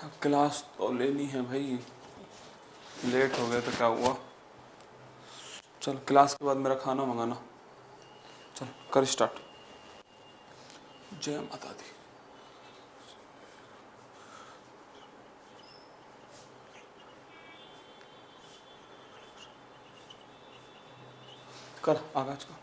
Class तो लेनी है भाई, लेट हो गया तो क्या हुआ। चल क्लास के बाद मेरा खाना मंगाना। चल कर स्टार्ट। जय माता दी। कर आगाज का।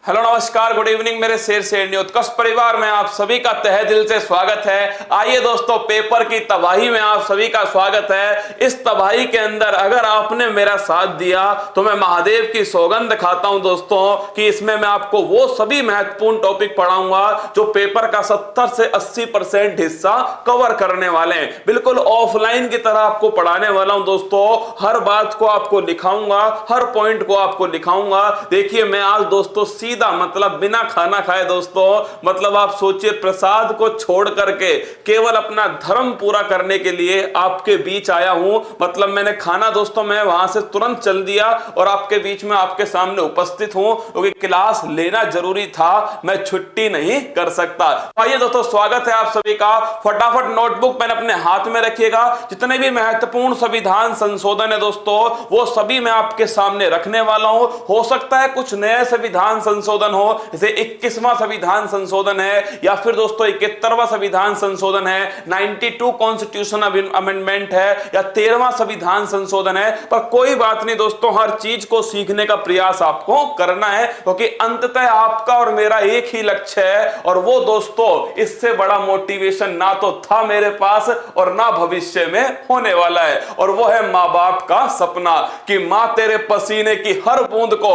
हेलो नमस्कार गुड इवनिंग मेरे शेर शेरनी उत्कर्ष परिवार में आप सभी का तहे दिल से स्वागत है। आइए दोस्तों, पेपर की तबाही में आप सभी का स्वागत है। इस तबाही के अंदर अगर आपने मेरा साथ दिया तो मैं महादेव की सौगंध खाता हूं दोस्तों कि इसमें मैं आपको वो सभी महत्वपूर्ण टॉपिक पढ़ाऊंगा जो पेपर का 70 से 80% हिस्सा कवर करने वाले हैं। बिल्कुल ऑफलाइन की तरह आपको पढ़ाने वाला हूं दोस्तों। हर बात को आपको लिखाऊंगा, हर पॉइंट को आपको लिखाऊंगा। देखिए मैं आज दोस्तों मतलब बिना खाना खाए दोस्तों, मतलब आप सोचिए प्रसाद को छोड़ करके केवल अपना धर्म पूरा करने के लिए आपके बीच आया हूं। मतलब मैंने खाना दोस्तों मैं वहां से तुरंत चल दिया और आपके बीच में आपके सामने उपस्थित हूं क्योंकि क्लास लेना जरूरी था, मैं छुट्टी नहीं कर सकता। आइए दोस्तों, स्वागत है आप सभी का। फटाफट नोटबुक पेन अपने हाथ में रखिएगा। जितने भी महत्वपूर्ण संविधान संशोधन है दोस्तों वो सभी मैं आपके सामने रखने वाला हूं। हो सकता है कुछ नए संविधान संशोधन हो, जैसे 21वां संविधान संशोधन है या फिर दोस्तों 71वां संविधान संशोधन है, 92 कॉन्स्टिट्यूशन अमेंडमेंट है या 13वां संविधान संशोधन है। पर कोई बात नहीं दोस्तों, हर चीज को सीखने का प्रयास आपको करना है क्योंकि अंततः आपका और मेरा एक ही लक्ष्य है और वो दोस्तों इससे बड़ा मोटिवेशन ना तो था मेरे पास और ना भविष्य में होने वाला है, और वो है मां बाप का सपना कि मां तेरे पसीने की हर बूंद को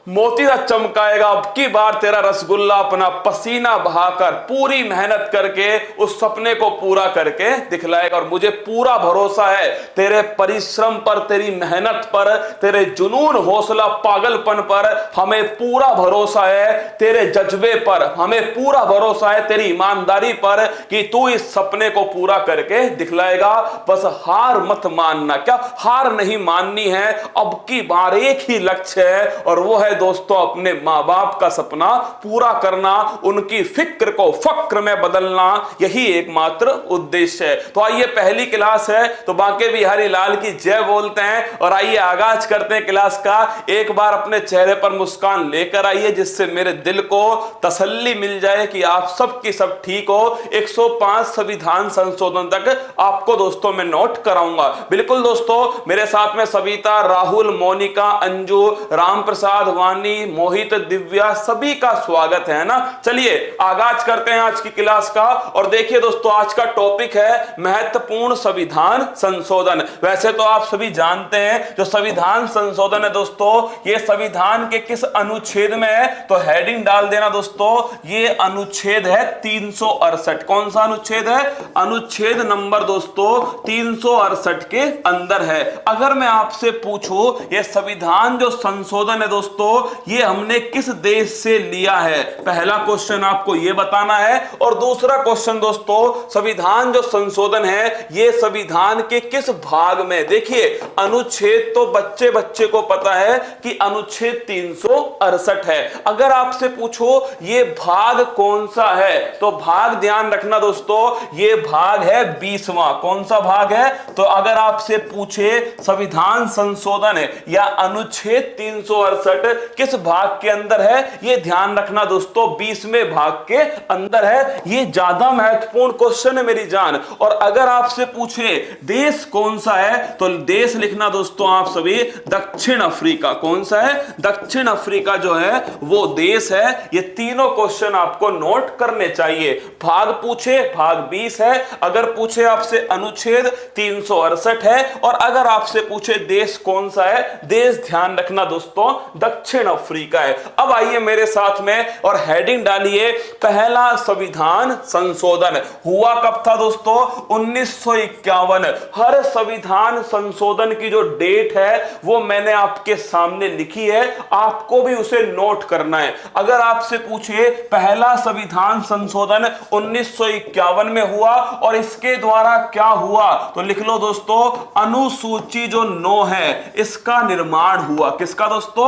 मोतीरा चमकाएगा। अब की बार तेरा रसगुल्ला अपना पसीना बहाकर पूरी मेहनत करके उस सपने को पूरा करके दिखलाएगा। और मुझे पूरा भरोसा है तेरे परिश्रम पर, तेरी मेहनत पर, तेरे जुनून हौसला पागलपन पर हमें पूरा भरोसा है, तेरे जज्बे पर हमें पूरा भरोसा है, तेरी ईमानदारी पर कि तू इस सपने को पूरा करके दिखलाएगा। बस हार मत मानना। क्या हार नहीं माननी है? अब की बार एक ही लक्ष्य है और वो है दोस्तों अपने मां बाप का सपना पूरा करना, उनकी फिक्र को फक्र में बदलना, यही एकमात्र उद्देश्य है। तो आइए पहली क्लास है तो बांके बिहारी लाल की जय बोलते हैं और आइए आगाज करते हैं क्लास का। एक बार अपने चेहरे पर मुस्कान लेकर आइए जिससे मेरे दिल को तसल्ली मिल जाए कि आप सब की सब ठीक हो। 105 संविधान संशोधन तक आपको दोस्तों मैं नोट कराऊंगा। बिल्कुल दोस्तों, मेरे साथ में सविता, राहुल, मोनिका, अंजू, राम प्रसाद, मोहित, दिव्या, सभी का स्वागत है ना। चलिए आगाज करते हैं आज की क्लास का। और देखिए दोस्तों, आज का टॉपिक है महत्वपूर्ण संविधान संशोधन। वैसे तो आप सभी जानते हैं जो संविधान संशोधन है दोस्तों ये संविधान के किस अनुच्छेद में है, तो हेडिंग डाल देना दोस्तों। ये अनुच्छेद है 368। कौन सा अनुच्छेद है? अनुच्छेद नंबर दोस्तों 368 के अंदर है। अगर मैं आपसे पूछूं ये संविधान जो संशोधन है दोस्तों ये हमने किस देश से लिया है, पहला क्वेश्चन आपको यह बताना है। और दूसरा क्वेश्चन दोस्तों, संविधान जो संशोधन है ये संविधान के किस भाग में। देखिए अनुच्छेद तो बच्चे बच्चे को पता है कि अनुच्छेद 368 है। अगर आपसे पूछो ये भाग कौन सा है तो भाग ध्यान रखना दोस्तों, ये भाग है 20वां। कौन सा भाग है? तो अगर आपसे पूछे संविधान संशोधन है या अनुच्छेद 368 किस भाग के अंदर है, यह ध्यान रखना दोस्तों 20वें भाग के अंदर है। यह ज्यादा महत्वपूर्ण क्वेश्चन है मेरी जान। और अगर आपसे पूछे देश कौन सा है तो देश लिखना दोस्तों आप सभी दक्षिण अफ्रीका। कौन सा है? दक्षिण अफ्रीका जो है वो देश है। ये तीनों क्वेश्चन आपको नोट करने चाहिए। भाग पूछे भाग 20 है, अगर पूछे आपसे अनुच्छेद 368 है, और अगर आपसे पूछे देश कौन सा है, देश ध्यान रखना दोस्तों दक्षिण अफ्रीका है। अब आइए मेरे साथ में और हेडिंग डालिए, पहला संविधान संशोधन हुआ कब था दोस्तों? 1951। हर संविधान संशोधन की जो डेट है वो मैंने आपके सामने लिखी है, आपको भी उसे नोट करना है। अगर आपसे पूछे पहला संविधान संशोधन 1951 में हुआ और इसके द्वारा क्या हुआ तो लिख लो दोस्तों अनुसूची जो 9 है इसका निर्माण हुआ। किसका दोस्तों?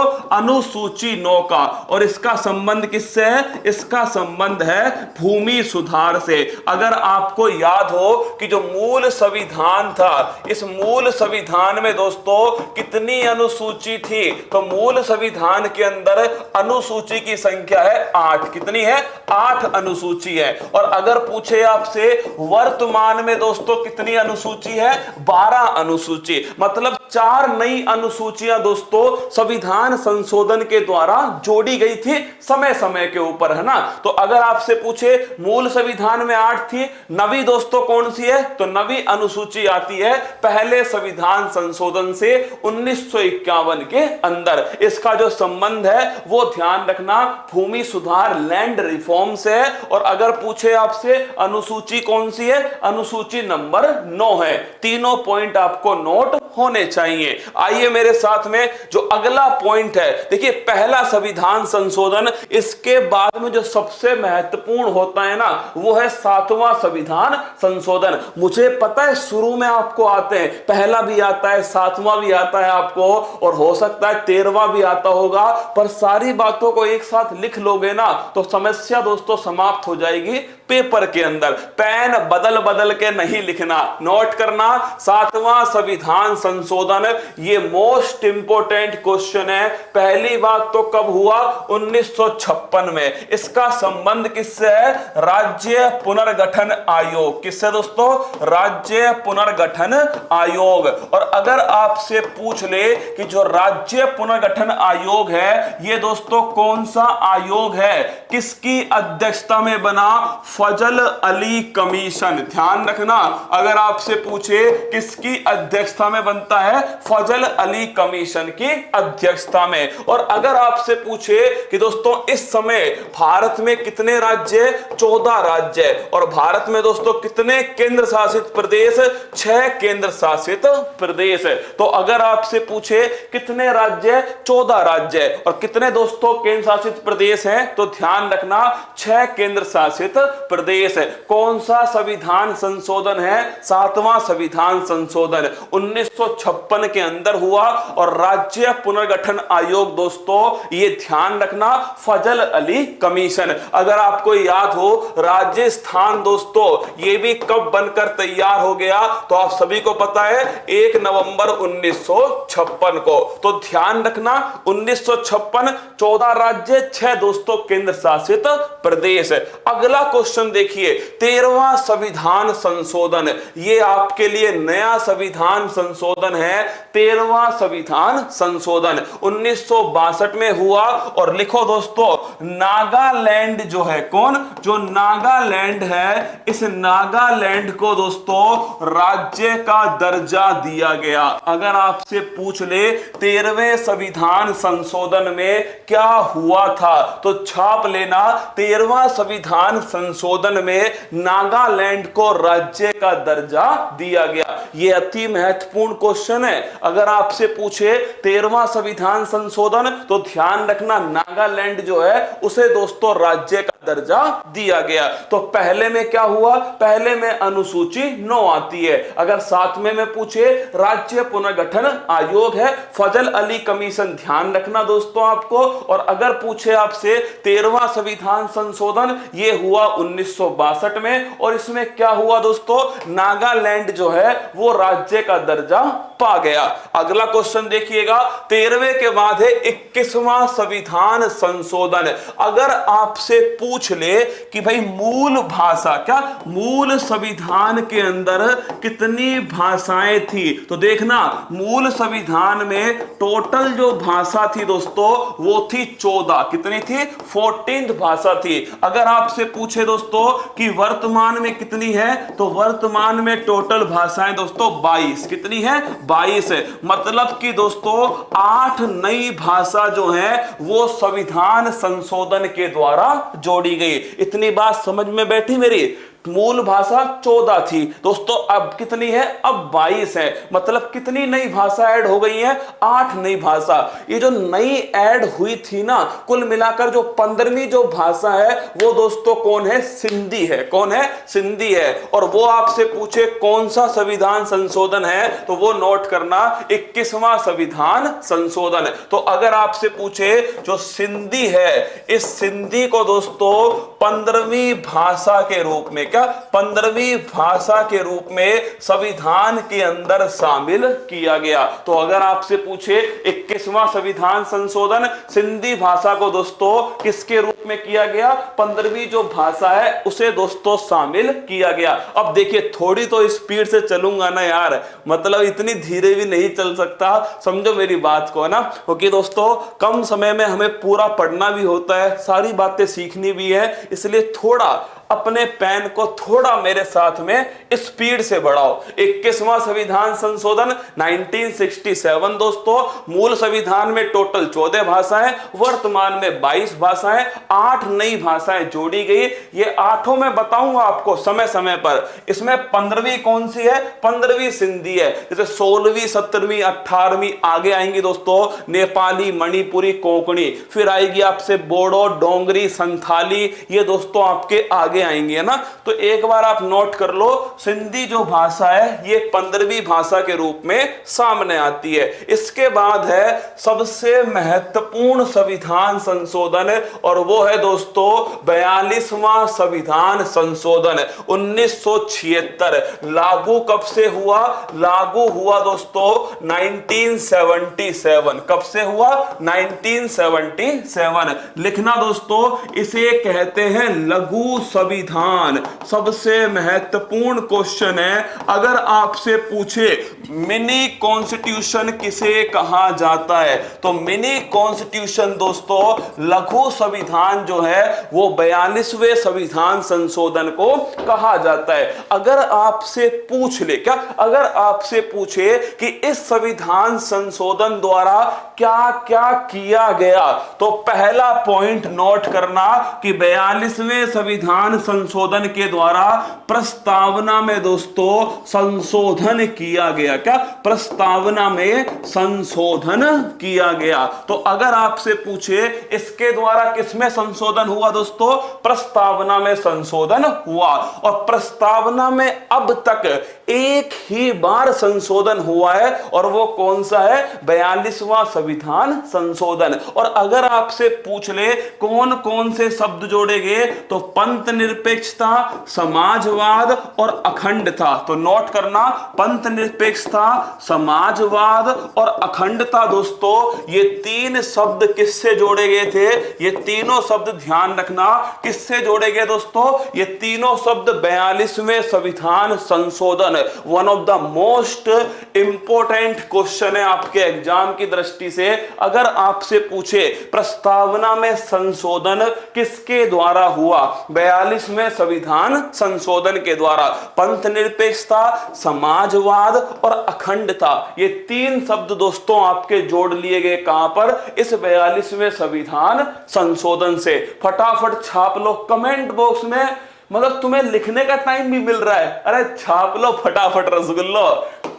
अनुसूची 9 का, और इसका संबंध किससे है? इसका संबंध है भूमि सुधार से। अगर आपको याद हो कि जो मूल संविधान था, इस मूल संविधान में दोस्तों कितनी अनुसूची थी? तो मूल संविधान के अंदर अनुसूची की संख्या है 8। कितनी है? 8 अनुसूची है। और अगर पूछे आपसे वर्तमान में दोस्तों कितनी अनुसूची है? 12 अनुसूची। मतलब 4 नई अनुसूचियां दोस्तों संविधान संशोधन के द्वारा जोड़ी गई थी समय समय के ऊपर, है ना। तो अगर आपसे पूछे मूल संविधान में 8 थी, नवी दोस्तों कौन सी है? तो नवी अनुसूची आती है पहले संविधान संशोधन से 1951 के अंदर। इसका जो संबंध है वो ध्यान रखना भूमि सुधार लैंड रिफॉर्म से है। और अगर पूछे आपसे अनुसूची कौन सी है? अनुसूची नंबर 9 है। तीनों पॉइंट आपको नोट होने चाहिए। आइए मेरे साथ में जो अगला पॉइंट है, देखिए पहला संविधान संशोधन, इसके बाद में जो सबसे महत्वपूर्ण होता है ना, वो है 7वां संविधान संशोधन। मुझे पता है शुरू में आपको आते हैं, पहला भी आता है, 7वां भी आता है आपको, और हो सकता है 13वां भी आता होगा, पर सारी बातों को एक साथ लिख लोगे ना तो समस्या दोस्तों समाप्त हो जाएगी पेपर के अंदर। पेन बदल बदल के नहीं लिखना, नोट करना 7वां संविधान संशोधन, ये मोस्ट इंपोर्टेंट क्वेश्चन है। पहली बात तो कब हुआ? 1956 में। इसका संबंध किससे है? राज्य पुनर्गठन आयोग। किससे दोस्तों? राज्य पुनर्गठन आयोग। और अगर आपसे पूछ ले कि जो राज्य पुनर्गठन आयोग है, ये दोस्तों कौन सा आयोग है, किसकी अध्यक्षता में बना? फजल अली कमीशन। ध्यान रखना, अगर आपसे पूछे किसकी अध्यक्षता में बनता है? फजल अली कमीशन की अध्यक्षता में। और अगर आपसे पूछे कि दोस्तों इस समय भारत में कितने राज्य? 14 राज्य। और भारत में दोस्तों कितने केंद्र शासित प्रदेश? 6 केंद्र शासित प्रदेश। तो अगर आपसे पूछे कितने राज्य? 14 राज्य। और कितने दोस्तों केंद्र शासित प्रदेश हैं? तो ध्यान रखना 6 केंद्र शासित प्रदेश। कौन सा संविधान संशोधन है? 7वां संविधान संशोधन 1956 के अंदर हुआ। और राज्य पुनर्गठन आयोग दोस्तों, ये ध्यान रखना फजल अली कमीशन। अगर आपको याद हो राजस्थान दोस्तों, ये भी कब बनकर तैयार हो गया? तो आप सभी को पता है 1 नवंबर 1956 को। तो ध्यान रखना 1956, 14 राज्य, 6 दोस्तों केंद्र शासित प्रदेश। अगला क्वेश्चन देखिए, 13वां संविधान संशोधन, ये आपके लिए नया संविधान संशोधन है। 13वां संविधान संशोधन 1962 में हुआ। और लिखो दोस्तों, नागालैंड जो है, कौन? जो नागालैंड है, इस नागालैंड को दोस्तों राज्य का दर्जा दिया गया। अगर आपसे पूछ ले 13वें संविधान संशोधन में क्या हुआ था, तो छाप लेना 13वां संविधान संशोधन में नागालैंड को राज्य का दर्जा दिया गया। यह अति महत्वपूर्ण क्वेश्चन है। अगर आपसे पूछे 13वां संविधान संशोधन, तो ध्यान रखना नागालैंड जो है उसे दोस्तों राज्य का दर्जा दिया गया। तो पहले में क्या हुआ? पहले में अनुसूची 9 आती है। अगर 7वें में पूछे राज्य पुनर्गठन आयोग है, फजल अली कमीशन, ध्यान रखना दोस्तों आपको। और अगर पूछे आपसे 13वां संविधान संशोधन, ये हुआ 1962 में। और इसमें क्या हुआ दोस्तों? नागालैंड जो है वो राज्य का दर्जा पा गया। अगला क्वेश्चन देखिएगा, 13वें के बाद है 21वां संविधान संशोधन। अगर आपसे पूछ ले कि भाई मूल भाषा, क्या मूल संविधान के अंदर कितनी भाषाएं थी, तो देखना मूल संविधान में टोटल जो भाषा थी दोस्तों वो थी 14। कितनी थी? 14 भाषा थी। अगर आपसे पूछे दोस्तों कि वर्तमान में कितनी है, तो वर्तमान में टोटल भाषाएं दोस्तों 22। कितनी है? 22 है। मतलब कि दोस्तों 8 नई भाषा जो है वो संविधान संशोधन के द्वारा जोड़ी गई। इतनी बात समझ में बैठी मेरी? मूल भाषा 14 थी दोस्तों, अब कितनी है? अब 22 है। मतलब कितनी नई भाषा ऐड हो गई है? 8 नई भाषा। ये जो नई ऐड हुई थी ना, कुल मिलाकर जो 15वीं जो भाषा है वो दोस्तों कौन है? सिंधी है। कौन है? सिंधी है। और वो आपसे पूछे कौन सा संविधान संशोधन है, तो वो नोट करना 21वां संविधान संशोधन। तो अगर आपसे पूछे जो सिंधी है, इस सिंधी को दोस्तों 15वीं भाषा के रूप में, क्या 15वीं भाषा के रूप में संविधान के अंदर शामिल किया गया। तो अगर आपसे पूछे 21वां संविधान संशोधन, सिंधी भाषा को दोस्तों किसके रूप में किया गया? 15वीं जो भाषा है उसे दोस्तों शामिल किया गया। अब देखिए थोड़ी तो स्पीड से चलूंगा ना यार, मतलब इतनी धीरे भी नहीं चल सकता, समझो मेरी बात को ना, क्योंकि दोस्तों कम समय में हमें पूरा पढ़ना भी होता है, सारी बातें सीखनी भी है, इसलिए थोड़ा अपने पेन को थोड़ा मेरे साथ में स्पीड से बढ़ाओ। 21वां संविधान संशोधन 1967 दोस्तों, मूल संविधान में टोटल 14 भाषाएं, वर्तमान में 22 भाषाएं, 8 नई भाषाएं जोड़ी गई। ये 8 में बताऊंगा आपको समय समय पर। इसमें 15वीं कौन सी है? 15वीं सिंधी है। जैसे 16वीं, 17वीं, 18वीं आगे आएंगी दोस्तों नेपाली, मणिपुरी, कोंकणी, फिर आएगी आपसे बोडो, डोंगरी, संथाली, ये दोस्तों आपके आगे आएंगे ना। तो एक बार आप नोट कर लो, सिंधी जो भाषा है ये 15वीं भाषा के रूप में सामने आती है। इसके बाद है सबसे महत्वपूर्ण संविधान संशोधन, और वो है दोस्तों 42वां संविधान संशोधन 1976। लागू कब से हुआ? लागू हुआ दोस्तों 1977। कब से हुआ? 1977। लिखना दोस्तों, इसे कहते हैं लघु संविधान। सबसे महत्वपूर्ण क्वेश्चन है, अगर आपसे पूछे मिनी कॉन्स्टिट्यूशन किसे कहा जाता है, तो मिनी कॉन्स्टिट्यूशन दोस्तों लघु संविधान जो है वो 42वें संविधान संशोधन को कहा जाता है। अगर आपसे पूछ ले, क्या अगर आपसे पूछे कि इस संविधान संशोधन द्वारा क्या क्या किया गया, तो पहला पॉइंट नोट करना कि 42वें संविधान संशोधन के द्वारा प्रस्तावना में दोस्तों संशोधन किया गया। क्या? प्रस्तावना में संशोधन किया गया। तो अगर आपसे पूछे इसके द्वारा किसमें संशोधन हुआ दोस्तों? प्रस्तावना में संशोधन हुआ। और प्रस्तावना में अब तक एक ही बार संशोधन हुआ है, और वो कौन सा है? 42वां संविधान संशोधन। और अगर आपसे पूछ ले कौन कौन से शब्द जोड़े गए, तो पंथ निरपेक्षता, समाजवाद और अखंडता। तो नोट करना, पंथ निरपेक्षता, समाजवाद और अखंडता दोस्तों ये 3 शब्द किससे जोड़े गए थे? ये तीनों शब्द ध्यान रखना किससे जोड़े गए दोस्तों? ये तीनों शब्द 42वें संविधान संशोधन, one of the most important question है आपके एग्जाम की दृष्टि से। अगर आपसे पूछे प्रस्तावना में संशोधन किसके द्वारा हुआ? 42वें संविधान संशोधन के द्वारा। पंथ निरपेक्षता, समाजवाद और अखंडता, ये 3 शब्द दोस्तों आपके जोड़ लिए गए कहां पर? इस 42वें संविधान संशोधन से। फटाफट छाप लो कमेंट बॉक्स में, मतलब तुम्हें लिखने का टाइम भी मिल रहा है, अरे छाप लो फटाफट रसगुल्लो,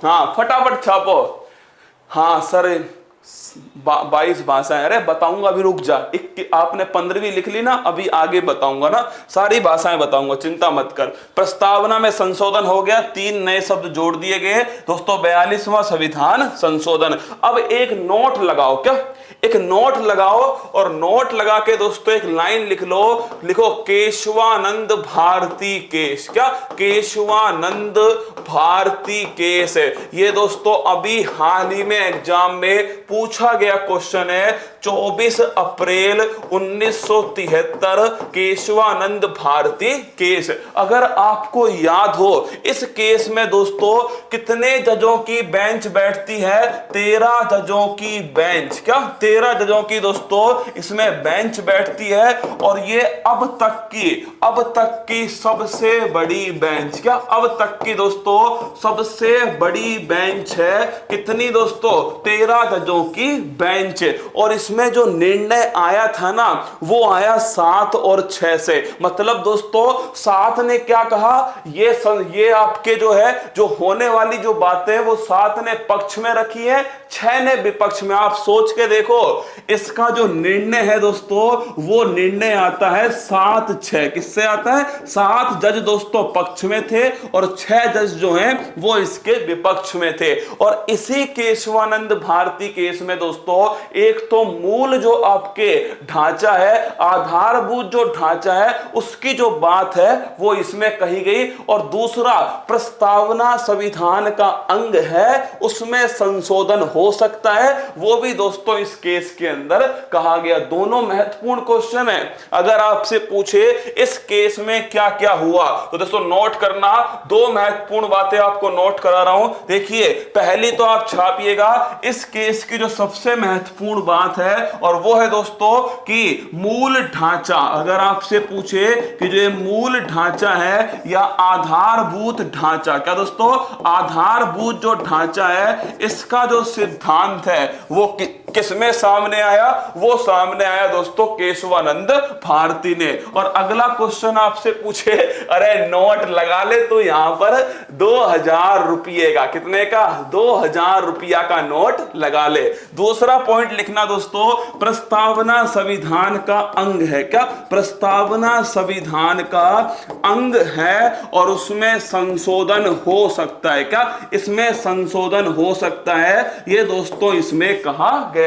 हाँ फटाफट छापो। हाँ सर 22 भाषाएं, अरे बताऊंगा अभी, रुक जा। आपने 15वीं लिख ली ना, अभी आगे बताऊंगा ना, सारी भाषाएं बताऊंगा, चिंता मत कर। प्रस्तावना में संशोधन हो गया, 3 नए शब्द जोड़ दिए गए दोस्तों, 42वां संविधान संशोधन। अब एक नोट लगाओ, क्या एक नोट लगाओ, और नोट लगा के दोस्तों एक लाइन लिख लो, लिखो केशवानंद भारती केस। क्या? केशवानंद भारती केस। ये दोस्तों अभी हाल ही में एग्जाम में पूछा गया क्वेश्चन है। 24 अप्रैल 1973 केशवानंद भारती केस। अगर आपको याद हो, इस केस में दोस्तों कितने जजों की बेंच बैठती है? 13 जजों की बेंच। क्या? 13 जजों की दोस्तों इसमें बेंच बैठती है, और ये अब तक की सबसे बड़ी बेंच। क्या? अब तक की दोस्तों सबसे बड़ी बेंच है। कितनी दोस्तों? 13 जजों की बेंच। और इस उसमें जो निर्णय आया था ना वो आया 7 और 6 से। मतलब दोस्तों 7 ने क्या कहा, ये आपके जो है जो होने वाली जो बातें हैं वो 7 ने पक्ष में रखी है, 6 ने विपक्ष में। आप सोच के देखो इसका जो निर्णय है दोस्तों वो निर्णय आता है 7-6। किससे आता है? 7 जज दोस्तों पक्ष में थे और 6 जज जो हैं वो इसके विपक्ष में थे। और इसी केशवानंद भारती केस में दोस्तों एक तो मूल जो आपके ढांचा है, आधारभूत जो ढांचा है उसकी जो बात है वो इसमें कही गई, और दूसरा प्रस्तावना संविधान का अंग है उसमें संशोधन हो सकता है, वो भी दोस्तों इस केस के अंदर कहा गया। दोनों महत्वपूर्ण क्वेश्चन है। अगर आपसे पूछे इस केस में क्या क्या हुआ तो दोस्तों नोट करना, 2 महत्वपूर्ण बातें आपको नोट करा रहा हूं। देखिए पहली तो आप छापिएगा इस केस की जो सबसे महत्वपूर्ण बात है, और वो है दोस्तों कि मूल ढांचा। अगर आपसे पूछे कि जो ये मूल ढांचा है या आधारभूत ढांचा, क्या दोस्तों आधारभूत जो ढांचा है इसका जो सिद्धांत है वो किसमें सामने आया? वो सामने आया दोस्तों केशवानंद भारती ने। और अगला क्वेश्चन आपसे पूछे, अरे नोट लगा ले तो यहां पर 2000 रुपये का, कितने का? 2000 रुपया का नोट लगा ले। दूसरा पॉइंट लिखना दोस्तों, प्रस्तावना संविधान का अंग है। क्या? प्रस्तावना संविधान का अंग है और उसमें संशोधन हो सकता है। क्या? इसमें संशोधन हो सकता है, ये दोस्तों इसमें कहा गया।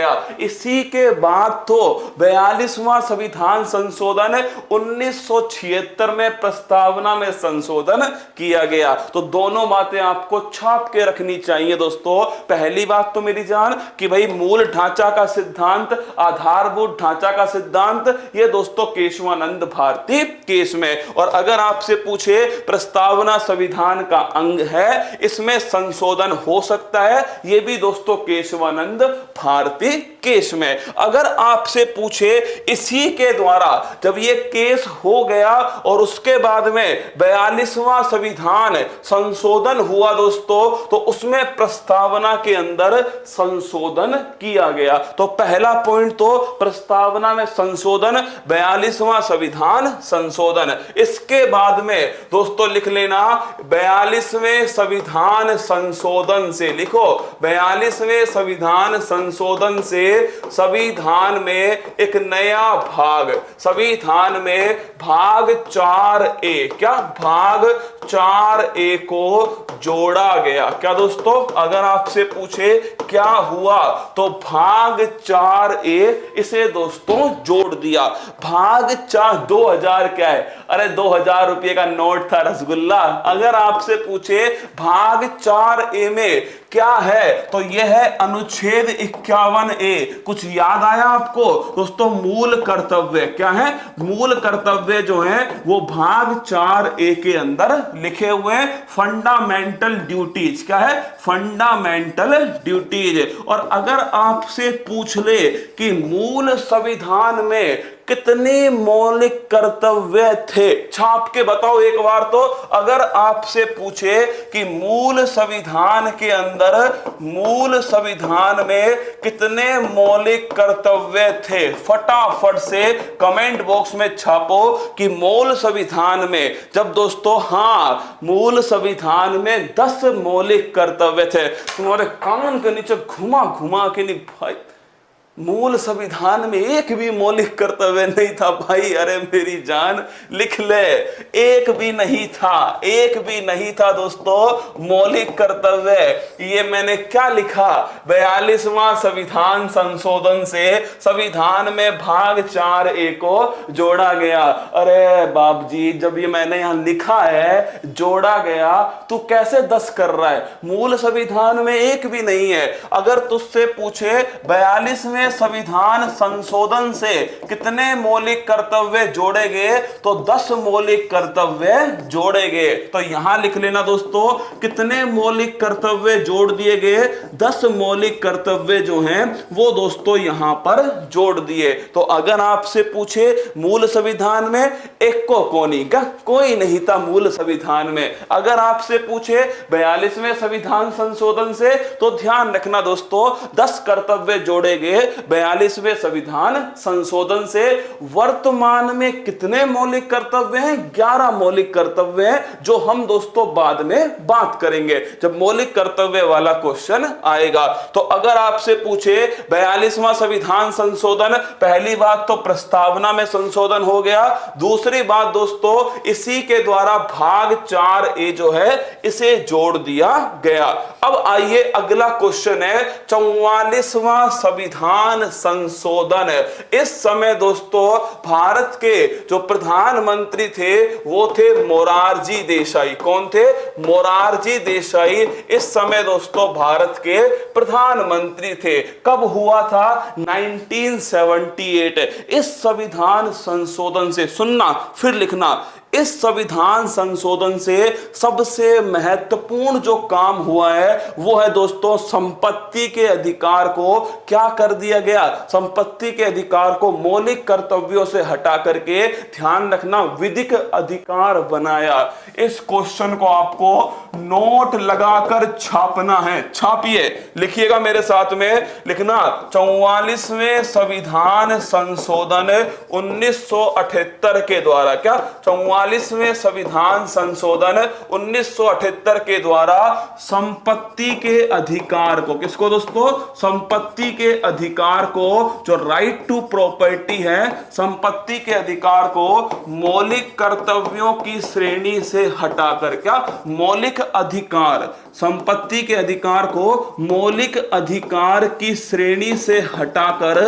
इसी के बाद तो 42वां संविधान संशोधन 1976 में प्रस्तावना में संशोधन किया गया। तो दोनों बातें आपको छाप के रखनी चाहिए दोस्तों। पहली बात तो मेरी जान कि भाई मूल ढांचा का सिद्धांत, आधारभूत ढांचा का सिद्धांत, ये दोस्तों केशवानंद भारती केस में। और अगर आपसे पूछे प्रस्तावना संविधान का अंग है, इसमें संशोधन हो सकता है, ये भी दोस्तों केशवानंद भारती केस में। अगर आपसे पूछे इसी के द्वारा जब ये केस हो गया और उसके बाद में 42वां संविधान संशोधन हुआ दोस्तों, तो उसमें प्रस्तावना के अंदर संशोधन किया गया। तो पहला पॉइंट तो प्रस्तावना में संशोधन, 42वां संविधान संशोधन। इसके बाद में दोस्तों लिख लेना 42वें संविधान संशोधन से, लिखो 42वें संविधान संशोधन से संविधान में एक नया भाग, संविधान में भाग 4A, क्या? भाग 4A को जोड़ा गया। क्या दोस्तों? अगर आपसे पूछे क्या हुआ तो भाग 4A इसे दोस्तों जोड़ दिया। भाग 2000 क्या है? अरे 2000 रुपये का नोट था, रसगुल्ला। अगर आपसे पूछे भाग 4A में क्या है तो यह है अनुच्छेद 51A। कुछ याद आया आपको दोस्तों? मूल कर्तव्य क्या है? मूल कर्तव्य जो है वो भाग 4A के अंदर लिखे हुए हैं। फंडामेंटल ड्यूटीज, क्या है? Fundamental duties. और अगर आपसे पूछ ले कि मूल संविधान में कितने मौलिक कर्तव्य थे, छाप के बताओ एक बार तो। अगर आपसे पूछे कि मूल संविधान के अंदर, मूल संविधान में कितने मौलिक कर्तव्य थे, फटाफट से कमेंट बॉक्स में छापो कि मूल संविधान में, जब दोस्तों हाँ मूल संविधान में 10 मौलिक कर्तव्य थे। तुम्हारे कान के नीचे घुमा घुमा के नहीं भाई, मूल संविधान में एक भी मौलिक कर्तव्य नहीं था भाई। अरे मेरी जान लिख ले, एक भी नहीं था, एक भी नहीं था दोस्तों मौलिक कर्तव्य। ये मैंने क्या लिखा? 42वां संविधान संशोधन से संविधान में भाग 4A को जोड़ा गया। अरे बाप जी, जब ये मैंने यहां लिखा है जोड़ा गया, तू कैसे 10 कर रहा है? मूल संविधान में एक भी नहीं है। अगर तुझसे पूछे 42वें संविधान संशोधन से कितने मौलिक कर्तव्य जोड़े गए तो 10 मौलिक कर्तव्य जोड़े गए। तो यहां लिख लेना दोस्तों कितने मौलिक कर्तव्य जोड़ दिए गए? 10 मौलिक कर्तव्य जो हैं वो दोस्तों यहां पर जोड़ दिए। तो अगर आपसे पूछे मूल संविधान में एक को कोनी का कोई नहीं था मूल संविधान में। अगर आपसे पूछे 42वें संविधान संशोधन से तो ध्यान रखना दोस्तों 10 कर्तव्य जोड़े गए 42वें संविधान संशोधन से वर्तमान में कितने मौलिक कर्तव्य हैं? 11 मौलिक कर्तव्य हैं, जो हम दोस्तों बाद में बात करेंगे जब मौलिक कर्तव्य वाला क्वेश्चन आएगा। तो अगर आपसे पूछे 42वां संविधान संशोधन, पहली बात तो प्रस्तावना में संशोधन हो गया, दूसरी बात दोस्तों इसी के द्वारा भाग 4A जो है इसे जोड़ दिया गया। अब आइए अगला क्वेश्चन है 44वां संविधान संशोधन। इस समय दोस्तों भारत के जो प्रधानमंत्री थे वो थे मोरारजी देसाई। कौन थे? मोरारजी देसाई इस समय दोस्तों भारत के प्रधानमंत्री थे। कब हुआ था? 1978। इस संविधान संशोधन से, सुनना फिर लिखना, इस संविधान संशोधन से सबसे महत्वपूर्ण जो काम हुआ है वो है दोस्तों संपत्ति के अधिकार को क्या कर दिया गया? संपत्ति के अधिकार को मौलिक कर्तव्यों से हटा करके, ध्यान रखना, विधिक अधिकार बनाया। इस क्वेश्चन को आपको नोट लगाकर छापना है। छापिए, लिखिएगा मेरे साथ में, लिखना 44वें संविधान संशोधन 1978 के द्वारा, क्या 44वें संविधान संशोधन 1978 के द्वारा संपत्ति के अधिकार को, किसको दोस्तों? संपत्ति के अधिकार को, जो राइट टू प्रॉपर्टी है, संपत्ति के अधिकार को मौलिक कर्तव्यों की श्रेणी से हटाकर, क्या मौलिक अधिकार, संपत्ति के अधिकार को मौलिक अधिकार की श्रेणी से हटाकर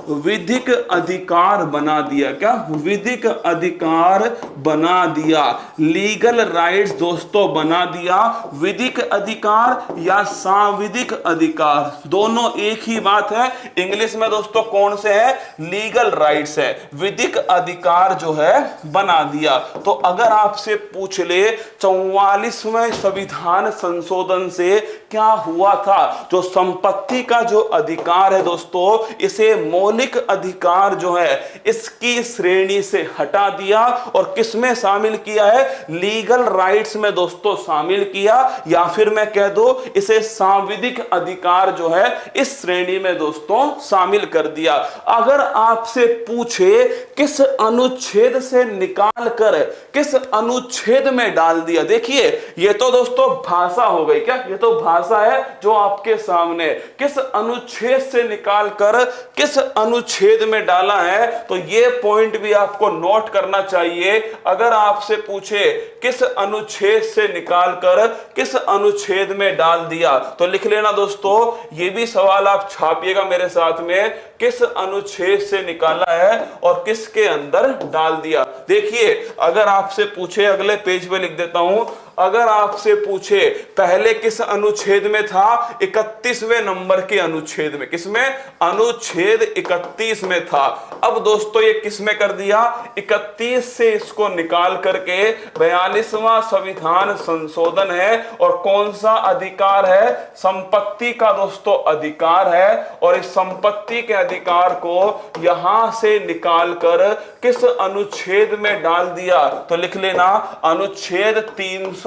विधिक अधिकार बना दिया। क्या? विधिक अधिकार बना दिया। लीगल राइट्स दोस्तों बना दिया। विधिक अधिकार या सांविधिक अधिकार दोनों एक ही बात है। इंग्लिश में दोस्तों कौन से है? लीगल राइट्स है। विधिक अधिकार जो है बना दिया। तो अगर आपसे पूछ ले 44वें संविधान संशोधन से क्या हुआ था, जो संपत्ति का जो अधिकार है दोस्तों, इसे मौलिक अधिकार जो है इसकी श्रेणी से हटा दिया और किसमें शामिल किया है? लीगल राइट्स में दोस्तों शामिल किया, या फिर मैं कह दो इसे सांविधिक अधिकार जो है इस श्रेणी में दोस्तों शामिल कर दिया। अगर आपसे पूछे किस अनुच्छेद से निकाल कर किस अनुच्छेद में डाल दिया, देखिए ये तो दोस्तों भाषा हो गई। क्या? ये तो भाषा है जो आपके सामने, किस अनुच्छेद से निकाल कर किस अनुच्छेद में डाला है, तो ये पॉइंट भी आपको नोट करना चाहिए। अगर आपसे पूछे किस अनुच्छेद से निकालकर किस अनुच्छेद में डाल दिया, तो लिख लेना दोस्तों, ये भी सवाल आप छापिएगा मेरे साथ में, किस अनुच्छेद से निकाला है और किसके अंदर डाल दिया। देखिए अगर आपसे पूछे, अगले पेज पे लिख देता हूं, अगर आपसे पूछे पहले किस अनुच्छेद में था? 31वें नंबर के अनुच्छेद में। किसमें? अनुच्छेद 31 में था। अब दोस्तों ये किसमें कर दिया? 31 से इसको निकाल करके 42वां संविधान संशोधन है। और कौन सा अधिकार है? संपत्ति का दोस्तों अधिकार है। और इस संपत्ति के अधिकार को यहां से निकालकर किस अनुच्छेद में डाल दिया, तो लिख लेना अनुच्छेद 300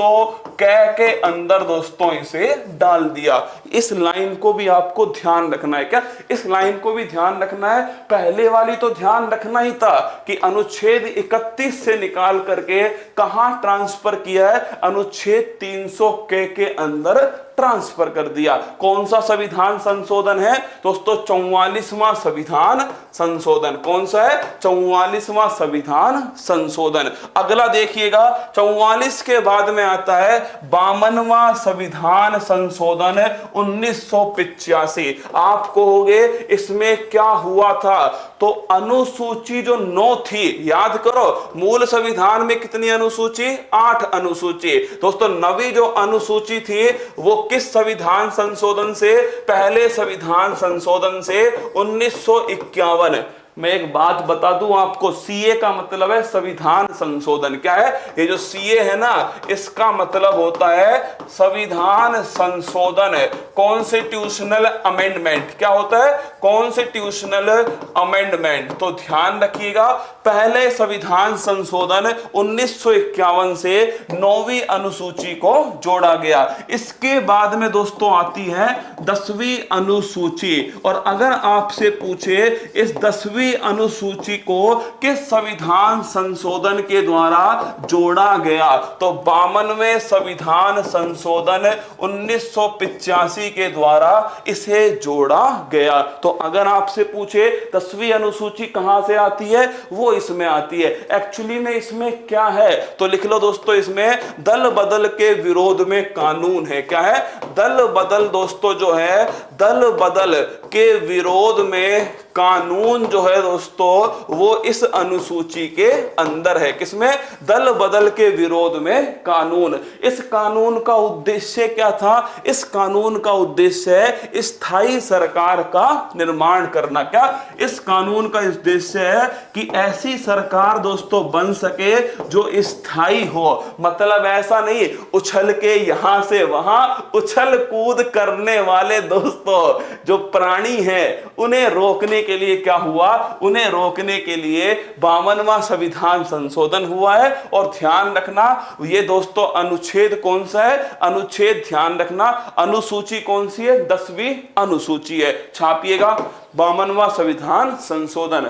के अंदर दोस्तों इसे डाल दिया। इस लाइन को भी आपको ध्यान रखना है। क्या? इस लाइन को भी ध्यान रखना है। पहले वाली तो ध्यान रखना ही था कि अनुच्छेद 31 से निकाल करके कहां ट्रांसफर किया है? अनुच्छेद 300 के अंदर ट्रांसफर कर दिया। कौन सा संविधान संशोधन है दोस्तों? 44वां संविधान संशोधन। कौन सा है? 44वां संविधान संशोधन। अगला देखिएगा, 44 के बाद में आता है 52वां संविधान संशोधन 1985। आप कहोगे इसमें क्या हुआ था? तो अनुसूची जो 9 थी, याद करो मूल संविधान में कितनी अनुसूची? 8 अनुसूची। दोस्तों 9वीं जो अनुसूची थी वो किस संविधान संशोधन से? पहले संविधान संशोधन से 1951। मैं एक बात बता दूं आपको, सीए का मतलब है संविधान संशोधन। क्या है ये जो सीए है ना, इसका मतलब होता है संविधान संशोधन, कॉन्स्टिट्यूशनल अमेंडमेंट। क्या होता है? Constitutional amendment. तो ध्यान रखिएगा, पहले संविधान संशोधन 1951 से 9वीं अनुसूची को जोड़ा गया। इसके बाद में दोस्तों आती है 10वीं अनुसूची। और अगर आपसे पूछे इस 10वीं अनुसूची को किस संविधान संशोधन के द्वारा जोड़ा गया, तो 52वें संविधान संशोधन 1985 के द्वारा इसे जोड़ा गया। तो अगर आपसे पूछे 10वीं अनुसूची कहां से आती है, वो इसमें आती है। एक्चुअली में इसमें क्या है तो लिख लो दोस्तों, इसमें दल बदल के विरोध में कानून है। क्या है? दल बदल दोस्तों जो है, दल बदल के विरोध में कानून जो है दोस्तों, वो इस अनुसूची के अंदर है। किसमें? दल बदल के विरोध में कानून। इस कानून का उद्देश्य क्या था? इस कानून का उद्देश्य है स्थायी सरकार का निर्माण करना। क्या? इस कानून का उद्देश्य है कि ऐसी सरकार दोस्तों बन सके जो स्थायी हो। मतलब ऐसा नहीं उछल के यहां से वहां उछल कूद करने वाले दोस्तों जो प्राणी हैं, उन्हें रोकने के लिए क्या हुआ? उन्हें रोकने के लिए 52वां संविधान संशोधन हुआ है। और ध्यान रखना ये दोस्तों अनुच्छेद कौन सा है? अनुच्छेद ध्यान रखना, अनुसूची कौन सी है? 10वीं अनुसूची है। छापिएगा 52वां संविधान संशोधन।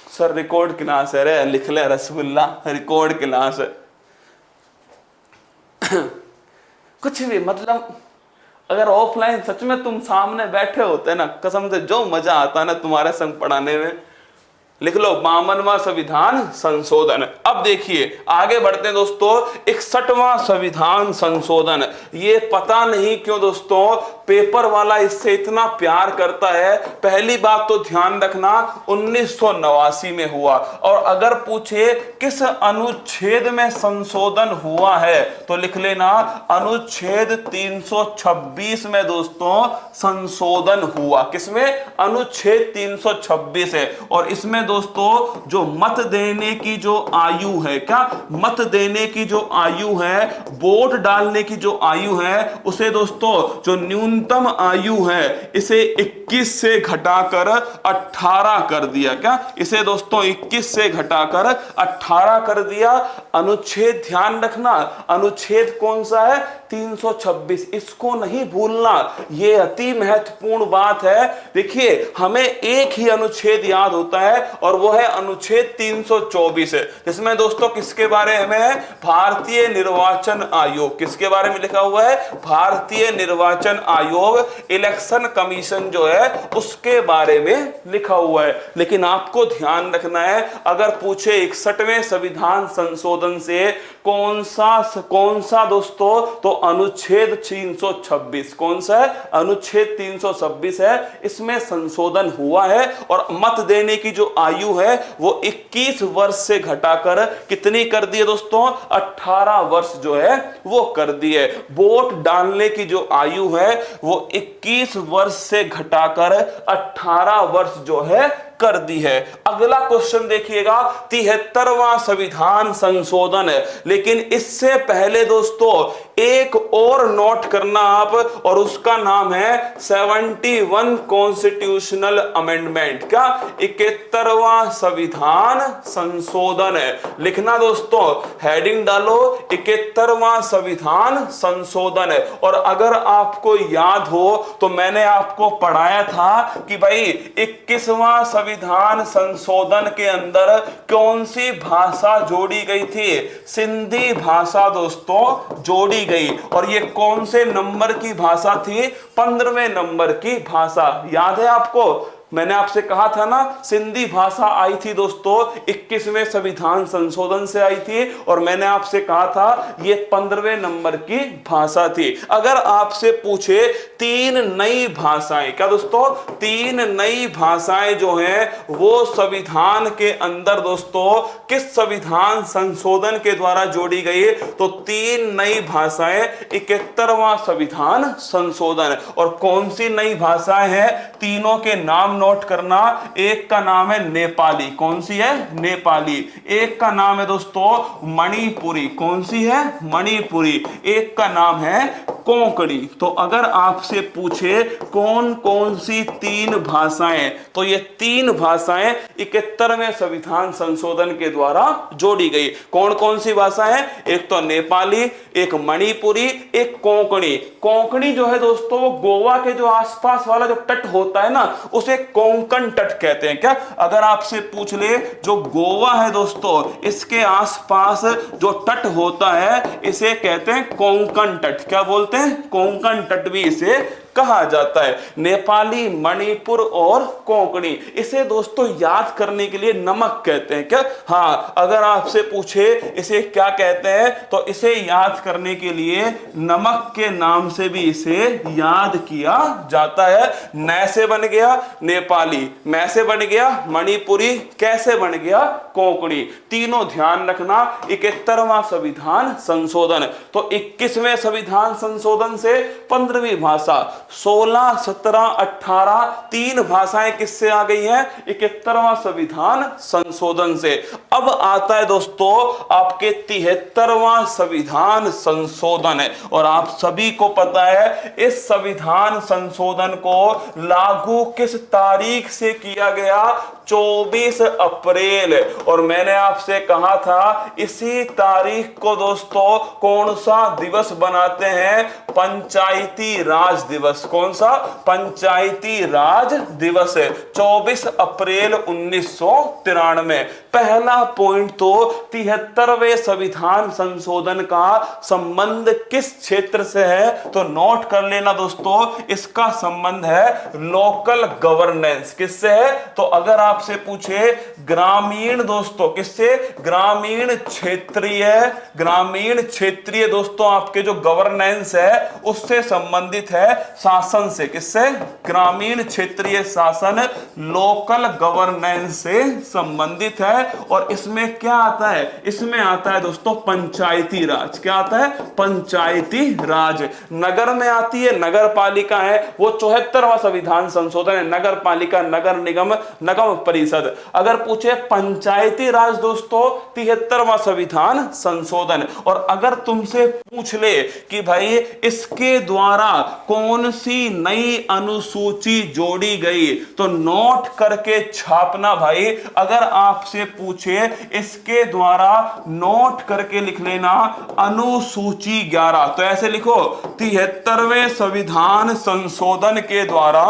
सर रिकॉर्ड क्लास है रे, लिख ले रसगुल्ला, रिकॉर्ड क्लास है। कुछ भी मतलब अगर ऑफलाइन सच में तुम सामने बैठे होते ना, कसम से जो मजा आता ना तुम्हारे संग पढ़ाने में। लिख लो 52वां संविधान संशोधन। अब देखिए आगे बढ़ते हैं दोस्तों, 61वां संविधान संशोधन। ये पता नहीं क्यों दोस्तों पेपर वाला इससे इतना प्यार करता है। पहली बात तो ध्यान रखना 1989 में हुआ। और अगर पूछे किस अनुच्छेद में संशोधन हुआ है तो लिख लेना अनुच्छेद 326 में दोस्तों संशोधन हुआ। किसमें? अनुच्छेद 326 है। और इसमें दोस्तों जो मत देने की जो आयु है, क्या मत देने की जो आयु है, वोट डालने की जो आयु है, उसे दोस्तों जो न्यूनतम आयु है इसे 21 से घटाकर 18 कर दिया। क्या इसे दोस्तों 21 से घटाकर 18 कर दिया। अनुच्छेद ध्यान रखना, अनुच्छेद कौन सा है? 326। इसको नहीं भूलना, यह अति महत्वपूर्ण बात है। देखिए हमें एक ही अनुच्छेद याद होता है और वो है अनुच्छेद 324 है, जिसमें दोस्तों किसके बारे में है? भारतीय निर्वाचन आयोग। किसके बारे में लिखा हुआ है? भारतीय निर्वाचन आयोग, इलेक्शन कमीशन जो है उसके बारे में लिखा हुआ है। लेकिन आपको ध्यान रखना है, अगर पूछे 61वें संविधान संशोधन से कौन सा दोस्तों, तो अनुच्छेद 326। कौन सा है? अनुच्छेद 326 है। इसमें संशोधन हुआ है और मत देने की जो आयु है वो 21 वर्ष से घटाकर कितनी कर दी है दोस्तों? 18 वर्ष जो है वो कर दी है। वोट डालने की जो आयु है वो 21 वर्ष से घटाकर 18 वर्ष जो है कर दी है। अगला क्वेश्चन देखिएगा 73वां संविधान संशोधन है। लेकिन इससे पहले दोस्तों एक और नोट करना आप, और उसका नाम है 71 कॉन्स्टिट्यूशनल अमेंडमेंट। क्या? 71वां संविधान संशोधन है। लिखना दोस्तों, हेडिंग डालो 71वां संविधान संशोधन है। और अगर आपको याद हो तो मैंने आपको पढ़ाया था कि भाई 21वां संविधान संशोधन के अंदर कौन सी भाषा जोड़ी गई थी? सिंधी भाषा दोस्तों जोड़ी गई। और ये कौन से नंबर की भाषा थी? 15वें नंबर की भाषा। याद है आपको? मैंने आपसे कहा था ना, सिंधी भाषा आई थी दोस्तों 21वें संविधान संशोधन से आई थी। और मैंने आपसे कहा था ये 15वें नंबर की भाषा थी। अगर आपसे पूछे 3 नई भाषाएं, क्या दोस्तों? 3 नई भाषाएं जो हैं वो संविधान के अंदर दोस्तों किस संविधान संशोधन के द्वारा जोड़ी गई? तो 3 नई भाषाएं 71वां संविधान संशोधन। और कौन सी नई भाषाएं हैं? तीनों के नाम नोट करना, एक का नाम है नेपाली, कौन सी है? नेपाली। एक का नाम है दोस्तों मणिपुरी, कौन सी है? मणिपुरी। एक का नाम है कोंकणी। तो अगर आपसे पूछे कौन कौन सी 3 भाषाएं, तो ये 3 भाषाएं 71वें संविधान संशोधन के द्वारा जोड़ी गई। कौन कौन सी भाषाएं? एक तो नेपाली, एक मणिपुरी, एक कोंकणी। कोंकणी जो है दोस्तों वो गोवा के जो आसपास वाला जो तट होता है ना, उसे कोंकण तट कहते हैं। क्या अगर आपसे पूछ ले, जो गोवा है दोस्तों इसके आसपास जो तट होता है इसे कहते हैं कोंकण तट। क्या बोलते हैं? कोंकण तट भी इसे कहा जाता है। नेपाली, मणिपुर और कोंकणी, इसे दोस्तों याद करने के लिए नमक कहते हैं। क्या? हाँ, अगर आपसे पूछे इसे क्या कहते हैं, तो इसे याद करने के लिए नमक के नाम से भी इसे याद किया जाता है। न से बन गया नेपाली, मैं से बन गया मणिपुरी, कैसे बन गया कोंकणी। तीनों ध्यान रखना। 71वां संविधान संशोधन, तो 21वें संविधान संशोधन से 15वीं भाषा, 16, 17, 18 3 भाषाएं किससे आ गई हैं? 71वां संविधान संशोधन से। अब आता है दोस्तों आपके 73वां संविधान संशोधन है, और आप सभी को पता है इस संविधान संशोधन को लागू किस तारीख से किया गया? 24 अप्रैल। और मैंने आपसे कहा था इसी तारीख को दोस्तों कौन सा दिवस बनाते हैं? पंचायती राज दिवस। कौन सा? पंचायती राज दिवस है 24 अप्रैल 1993। पहला पॉइंट तो 73वें संविधान संशोधन का संबंध किस क्षेत्र से है? तो नोट कर लेना दोस्तों, इसका संबंध है लोकल गवर्नेंस। किससे है? तो अगर आपसे पूछे ग्रामीण दोस्तों, किससे? ग्रामीण क्षेत्रीय। ग्रामीण क्षेत्रीय दोस्तों आपके जो गवर्नेंस है उससे संबंधित है शासन से। किससे? ग्रामीण क्षेत्रीय शासन, लोकल गवर्नेंस से संबंधित है। और इसमें क्या आता है? इसमें आता है दोस्तों पंचायती राज। क्या आता है? पंचायती राज। नगर में आती है नगर पालिका है, वो 74वां संविधान संशोधन है। नगर पालिका, नगर निगम, नगम परिषद। अगर पूछे पंचायती राज दोस्तों 73वां संविधान संशोधन। और अगर तुमसे पूछ ले कि भाई इसके द्वारा कौन सी नई अनुसूची जोड़ी गई, तो नोट करके छापना भाई। अगर आपसे पूछे इसके द्वारा, नोट करके लिख लेना अनुसूची 11। तो ऐसे लिखो 73वें संविधान संशोधन के द्वारा,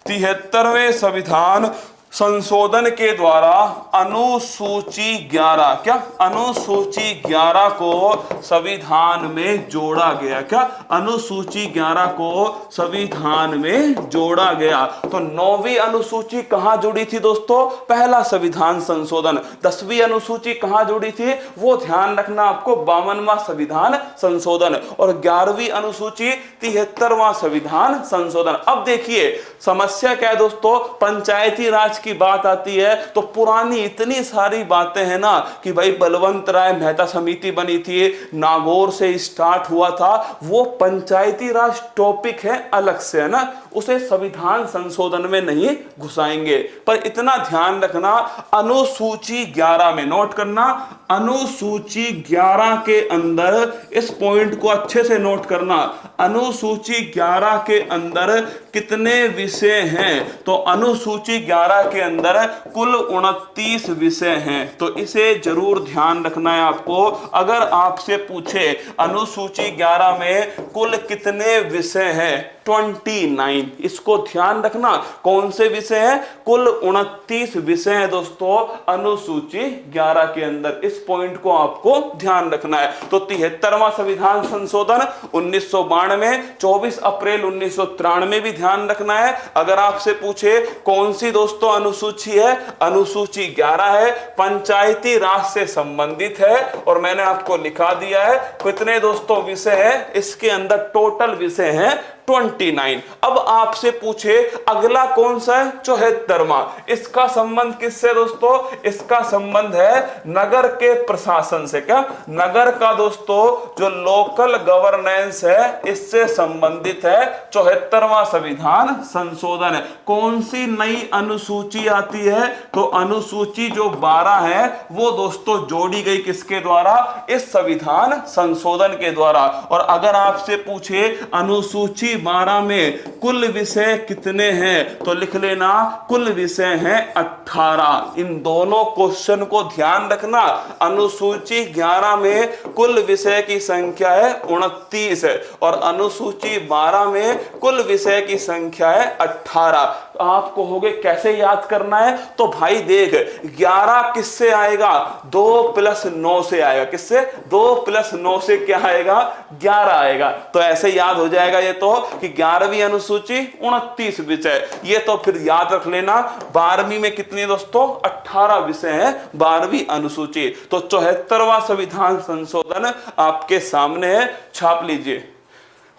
73वें संविधान संशोधन के द्वारा अनुसूची 11, क्या? अनुसूची 11 को संविधान में जोड़ा गया। क्या? अनुसूची 11 को संविधान में जोड़ा गया। तो 9वीं अनुसूची कहां जुड़ी थी दोस्तों? पहला संविधान संशोधन। 10वीं अनुसूची कहां जुड़ी थी? वो ध्यान रखना आपको 52वां संविधान संशोधन। और 11वीं अनुसूची 73वां संविधान संशोधन। अब देखिए समस्या क्या है दोस्तों, पंचायती राज की बात आती है तो पुरानी इतनी सारी बातें हैं ना कि भाई बलवंत राय मेहता समिति बनी थी, नागौर से स्टार्ट हुआ था, वो पंचायती राज टॉपिक है अलग से, है ना, उसे संविधान संशोधन में नहीं घुसाएंगे। पर इतना ध्यान रखना अनुसूची 11 में, नोट करना अनुसूची 11 के अंदर, इस पॉइंट को अच्छे से नोट करना, अनुसूची 11 के अंदर कितने विषय हैं? तो अनुसूची 11 के अंदर कुल 29 विषय हैं। तो इसे जरूर ध्यान रखना है आपको। अगर आपसे पूछे अनुसूची 11 में कुल कितने विषय हैं? 29। इसको ध्यान रखना, कौन से विषय हैं? कुल 29 विषय हैं दोस्तों अनुसूची 11 के अंदर। इस पॉइंट को आपको ध्यान रखना है। तो 73वां संविधान संशोधन 1992, 24 अप्रैल 1993 भी ध्यान रखना है। अगर आपसे पूछे कौन सी दोस्तों अनुसूची है? अनुसूची 11 है, पंचायती राज से संबंधित है। और मैंने आपको लिखा दिया है कितने दोस्तों विषय है इसके अंदर। टोटल विषय है 29। अब आपसे पूछे अगला कौन सा है, 74वां। इसका संबंध किससे दोस्तों, इसका संबंध है नगर के प्रशासन से। क्या, नगर का दोस्तों जो लोकल गवर्नेंस है इससे संबंधित है 74वां संविधान संशोधन है। कौन सी नई अनुसूची आती है, तो अनुसूची जो 12 है वो दोस्तों जोड़ी गई किसके द्वारा, इस संविधान संशोधन के द्वारा। और अगर आपसे पूछे अनुसूची 12 में कुल विषय कितने हैं, तो लिख लेना कुल विषय हैं 18। इन दोनों क्वेश्चन को ध्यान रखना। अनुसूची 11 में कुल विषय की संख्या है 29 है और अनुसूची 12 में कुल विषय की संख्या है 18। आप कहोगे कैसे याद करना है, तो भाई देख 11 किससे आएगा, 2 + 9 से आएगा। किससे, 2 + 9 से क्या आएगा, 11 आएगा। तो ऐसे याद हो जाएगा ये तो कि 11वीं अनुसूची 29 विषय। ये तो फिर याद रख लेना 12वीं में कितने दोस्तों, 18 विषय हैं 12वीं अनुसूची। तो 74वां संविधान संशोधन आपके सामने है, छाप लीजिए।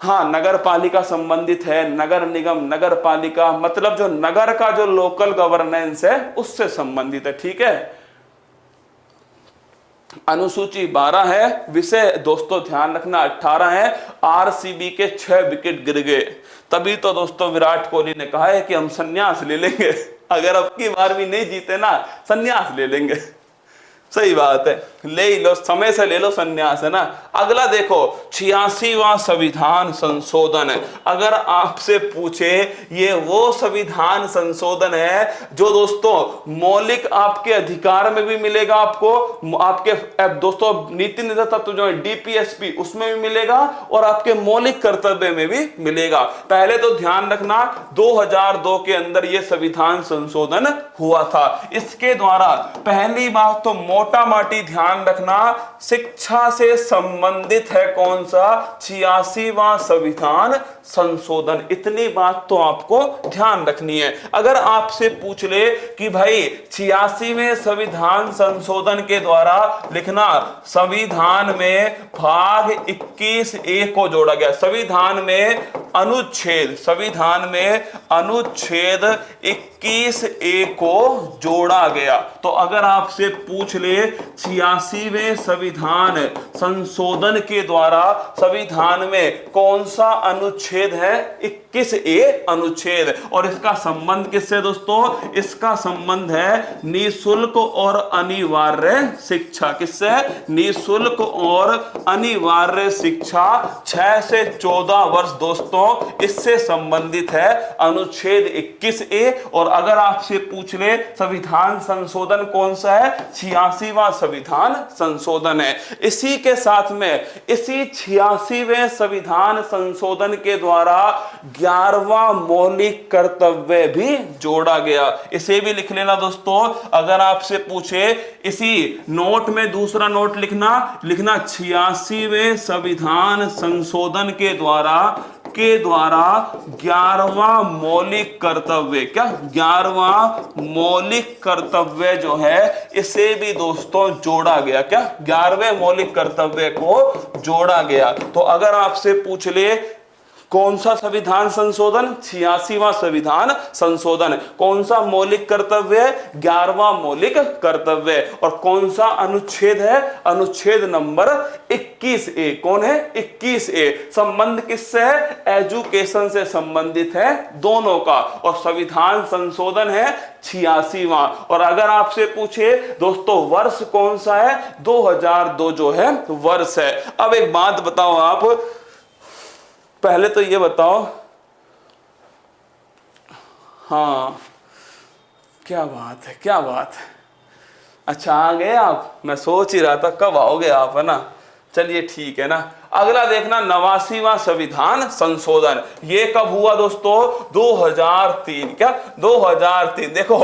हाँ, नगर पालिका संबंधित है, नगर निगम, नगर पालिका मतलब जो नगर का जो लोकल गवर्नेंस है उससे संबंधित है। ठीक है, अनुसूची 12 है, विषय दोस्तों ध्यान रखना 18 है। आरसीबी के 6 विकेट गिर गए, तभी तो दोस्तों विराट कोहली ने कहा है कि हम संन्यास ले लेंगे। अगर अब की बार भी नहीं जीते ना, संन्यास ले लेंगे। सही बात है, ले ही लो, समय से ले लो संन्यास, है ना। अगला देखो 86वां संविधान संशोधन है। अगर आपसे पूछे ये वो संविधान संशोधन है जो दोस्तों मौलिक आपके अधिकार में भी मिलेगा, आपको आपके दोस्तों नीति निर्धारण तत्व जो है डीपीएसपी उसमें भी मिलेगा और आपके मौलिक कर्तव्य में भी मिलेगा। पहले तो ध्यान रखना 2002 के अंदर ये संविधान संशोधन हुआ था। इसके द्वारा पहली बात तो मोटा माटी ध्यान रखना, शिक्षा से संबंधित है कौन सा, 86वां संविधान संशोधन। इतनी बात तो आपको ध्यान रखनी है। अगर आपसे पूछ ले कि भाई 86वें संविधान संशोधन के द्वारा लिखना, संविधान में भाग 21A को जोड़ा गया, संविधान में अनुच्छेद 21A को जोड़ा गया। तो अगर आपसे पूछ ले 86वें संविधान संशोधन के द्वारा संविधान में कौन सा अनुच्छेद है, 21A अनुच्छेद। और इसका संबंध किससे दोस्तों, इसका संबंध है निःशुल्क और अनिवार्य शिक्षा। किससे, निःशुल्क और अनिवार्य शिक्षा 6 से 14 वर्ष दोस्तों इससे संबंधित है अनुच्छेद 21A। और अगर आपसे पूछ ले संविधान संशोधन कौन सा है, 86वां संविधान संशोधन है। इसी के साथ में इसी 86वें संविधान संशोधन के द्वारा 11वां मौलिक कर्तव्य भी जोड़ा गया। इसे भी लिख लेना दोस्तों। अगर आपसे पूछे इसी नोट में दूसरा नोट लिखना 86वें संविधान संशोधन के द्वारा 11वां मौलिक कर्तव्य, क्या 11वां मौलिक कर्तव्य जो है इसे भी दोस्तों जोड़ा गया। क्या 11वें मौलिक कर्तव्य को जोड़ा गया। तो अगर आपसे पूछ ले कौन सा संविधान संशोधन, 86वां संविधान संशोधन। कौन सा मौलिक कर्तव्य, 11वां मौलिक कर्तव्य। और कौन सा अनुच्छेद है, अनुच्छेद नंबर 21A। कौन है, 21A। संबंध किससे है, एजुकेशन से संबंधित है दोनों का। और संविधान संशोधन है 86वां। और अगर आपसे पूछे दोस्तों वर्ष कौन सा है, 2002 जो है वर्ष है। अब एक बात बताओ आप, पहले तो ये बताओ, हाँ क्या बात है, क्या बात है। अच्छा आ गए आप, मैं सोच ही रहा था कब आओगे आप, है ना। चलिए ठीक है ना। अगला देखना 89वां संविधान संशोधन। ये कब हुआ दोस्तों, 2003। क्या 2003। देखो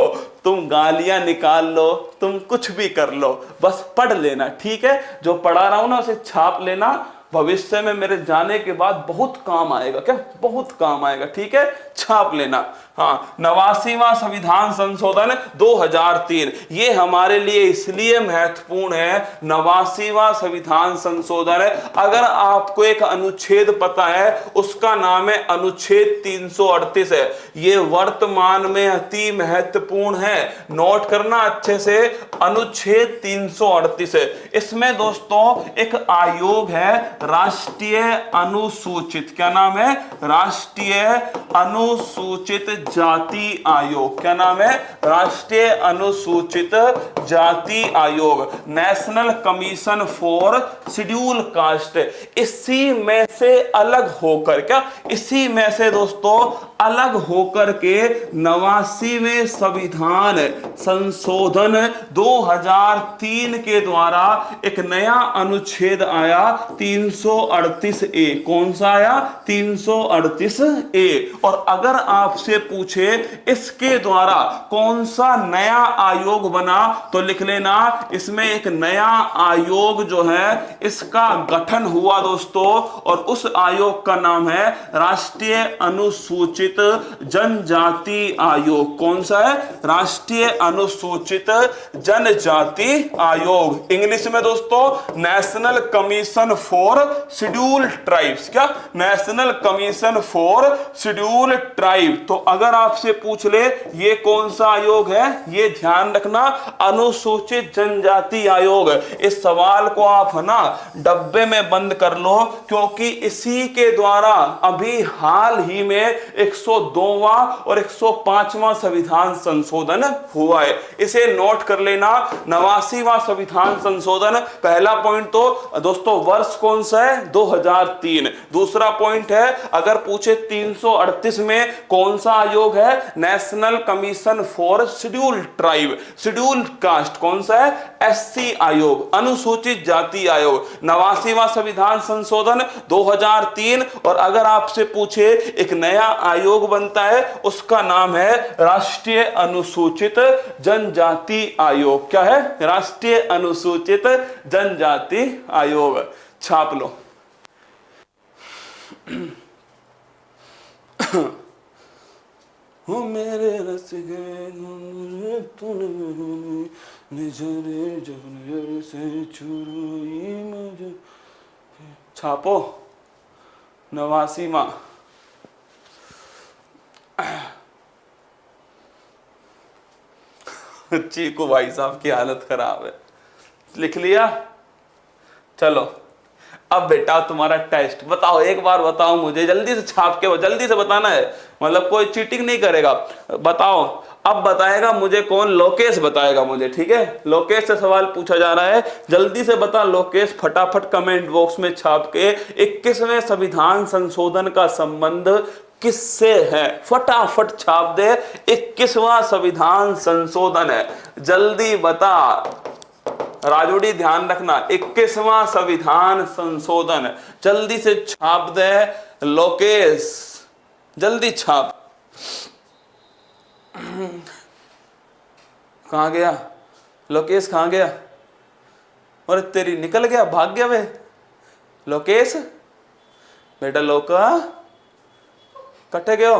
तुम गालियां निकाल लो, तुम कुछ भी कर लो, बस पढ़ लेना। ठीक है, जो पढ़ा रहा हूं ना उसे छाप लेना, भविष्य में मेरे जाने के बाद बहुत काम आएगा। क्या बहुत काम आएगा। ठीक है, छाप लेना। हाँ, 89वां संविधान संशोधन 2003। ये हमारे लिए इसलिए महत्वपूर्ण है, 89वां संविधान संशोधन है। अगर आपको एक अनुच्छेद पता है, उसका नाम है अनुच्छेद 338 है। ये वर्तमान में अति महत्वपूर्ण है, नोट करना अच्छे से। अनुच्छेद 338 है। इसमें दोस्तों एक आयोग है, राष्ट्रीय अनुसूचित, क्या नाम है? राष्ट्रीय अनुसूचित जाति आयोग। क्या नाम है? राष्ट्रीय अनुसूचित जाति आयोग, national commission for schedule caste. इसी में से अलग होकर, क्या इसी में से दोस्तों अलग होकर के 89वें संविधान संशोधन 2003 के द्वारा एक नया अनुच्छेद आया, 338A। कौन सा आया? 338A। और अगर आपसे पूछे इसके द्वारा कौन सा नया आयोग बना, तो लिख लेना इसमें एक नया आयोग जो है इसका गठन हुआ दोस्तों, और उस आयोग का नाम है राष्ट्रीय अनुसूचित जनजाति आयोग। कौन सा है? राष्ट्रीय अनुसूचित जनजाति आयोग। इंग्लिश में दोस्तों national commission for scheduled tribes. क्या? National commission for scheduled tribe. तो अगर आपसे पूछ ले ये कौन सा आयोग है, ये ध्यान रखना, अनुसूचित जनजाति आयोग। इस सवाल को आप है ना डब्बे में बंद कर लो, क्योंकि इसी के द्वारा अभी हाल ही में 102वां और 105वां संविधान संशोधन हुआ है। इसे नोट कर लेना। 89वां संविधान संशोधन, पहला पॉइंट तो दोस्तों वर्ष कौन सा है? 2003। दूसरा पॉइंट है, अगर पूछे 338 में कौन सा आयोग है? National commission for scheduled tribe, schedule caste. कौन सा है? SC आयोग, अनुसूचित जाति आयोग। 89वां संविधान संशोधन 2003। और अगर आपसे पूछे एक नया आयोग बनता है, उसका नाम है राष्ट्रीय अनुसूचित जनजाति आयोग। क्या है? राष्ट्रीय अनुसूचित जनजाति आयोग। छाप लो। हो मेरे रस गए से चुराई मुझे। छापो 89वां। चीकू भाई साहब की हालत खराब है। लिख लिया? चलो अब बेटा तुम्हारा टेस्ट। बताओ, एक बार बताओ मुझे, जल्दी से छाप के, जल्दी से बताना है, मतलब कोई चीटिंग नहीं करेगा। बताओ, अब बताएगा मुझे कौन? लोकेश बताएगा मुझे, ठीक है? लोकेश से सवाल पूछा जा रहा है, जल्दी से बता लोकेश, फटाफट कमेंट बॉक्स में छाप के 21वें संविधान संशोधन का संबंध किससे है? फटाफट छाप दे। 21वां संविधान संशोधन है, जल्दी बता। राजोड़ी ध्यान रखना, 21वां संविधान संशोधन, जल्दी से छाप दे लोकेश, जल्दी छाप। कहां गया लोकेश? कहां गया? और तेरी निकल गया, भाग गया वे लोकेश। बेटा लोका कटे गयो।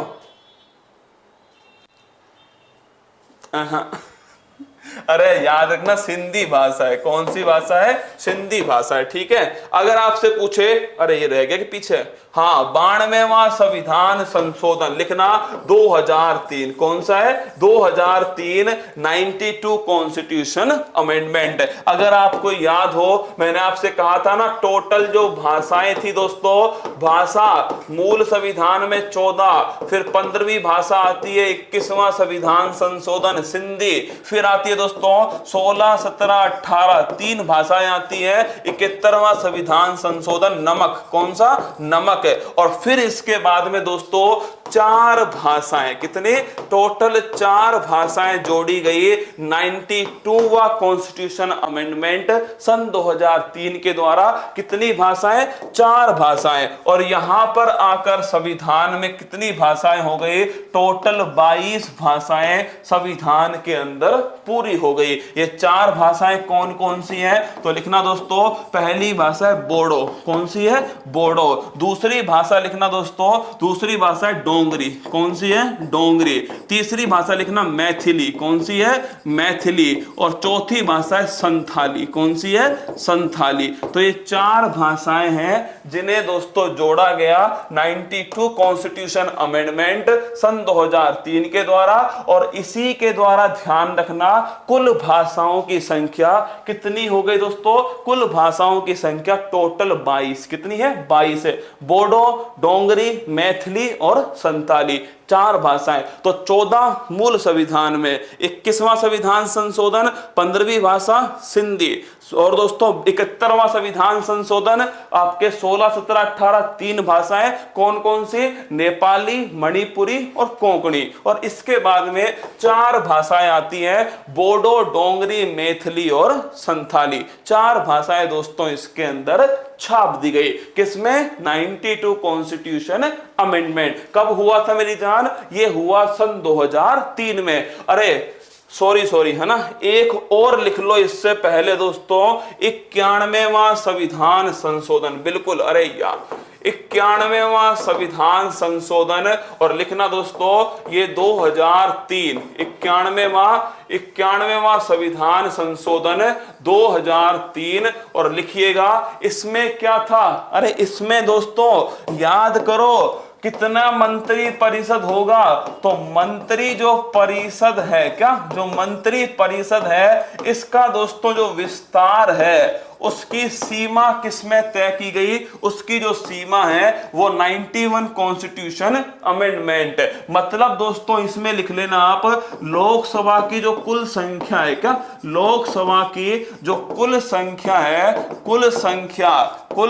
अरे याद रखना, सिंधी भाषा है। कौन सी भाषा है? सिंधी भाषा है, ठीक है? अगर आपसे पूछे, अरे ये रह गया कि पीछे, हाँ, 92वां संविधान संशोधन लिखना 2003। कौन सा है? 2003, 92 कॉन्स्टिट्यूशन अमेंडमेंट। अगर आपको याद हो, मैंने आपसे कहा था ना, टोटल जो भाषाएं थी दोस्तों, भाषा मूल संविधान में 14, फिर 15वीं भाषा आती है 21वां संविधान संशोधन सिंधी, फिर आती है दोस्तों 16, 17, 18, 3 भाषाएं आती है 71वां संविधान संशोधन नमक। कौन सा? नमक। और फिर इसके बाद में दोस्तों 4 भाषाएं, कितने? टोटल 4 भाषाएं जोड़ी गई 92वां कॉन्स्टिट्यूशन अमेंडमेंट सन 2003 के द्वारा। कितनी भाषाएं? 4 भाषाएं। और यहां पर आकर संविधान में कितनी भाषाएं हो गई? टोटल 22 भाषाएं संविधान के अंदर पूरी हो गई। ये 4 भाषाएं कौन कौन सी हैं? तो लिखना दोस्तों, पहली भाषा है बोडो। कौन सी है? बोडो। दूसरी भाषा लिखना दोस्तों, दूसरी भाषा है डोंगरी, कौन सी है? डोंगरी। तीसरी भाषा लिखना मैथिली, कौन सी है? मैथिली। और चौथी भाषा है संथाली, कौन सी है? संथाली। तो ये 4 भाषाएं हैं जिन्हें दोस्तों जोड़ा गया 92 कॉन्स्टिट्यूशन अमेंडमेंट सन 2003 के द्वारा। और इसी के द्वारा ध्यान रखना कुल भाषाओं की संख्या कितनी हो गई दोस्तों? कुल भाषाओं की संख्या टोटल 22। कितनी है? 22 है। बोडो, डोंगरी, मैथिली और संताली, 4 भाषाएं। तो 14 मूल संविधान में 21वां संविधान संशोधन, 15वीं भाषा सिंधी। और दोस्तों 71वां संविधान संशोधन आपके 16, 17, 18 3 भाषाएं। कौन कौन सी? नेपाली, मणिपुरी और कोंकणी। और इसके बाद में 4 भाषाएं आती हैं, बोडो, डोंगरी, मैथिली और संथाली। 4 भाषाएं दोस्तों इसके अंदर छाप दी गई। किसमें? 92 कॉन्स्टिट्यूशन अमेंडमेंट। कब हुआ था मेरी जान? ये हुआ सन 2003 में। अरे सॉरी है ना, एक और लिख लो इससे पहले दोस्तों, 91वां संविधान संशोधन। बिल्कुल, अरे यार 91वां संविधान संशोधन। और लिखना दोस्तों ये 2003, 91वां संविधान संशोधन 2003। और लिखिएगा इसमें क्या था? अरे इसमें दोस्तों याद करो कितना मंत्री परिषद होगा? तो मंत्री जो परिषद है, क्या जो मंत्री परिषद है, इसका दोस्तों जो विस्तार है उसकी सीमा किसमें तय की गई? उसकी जो सीमा है वो 91 कॉन्स्टिट्यूशन अमेंडमेंट। मतलब दोस्तों इसमें लिख लेना आप, लोकसभा की जो कुल संख्या है, क्या लोकसभा की जो कुल संख्या है, कुल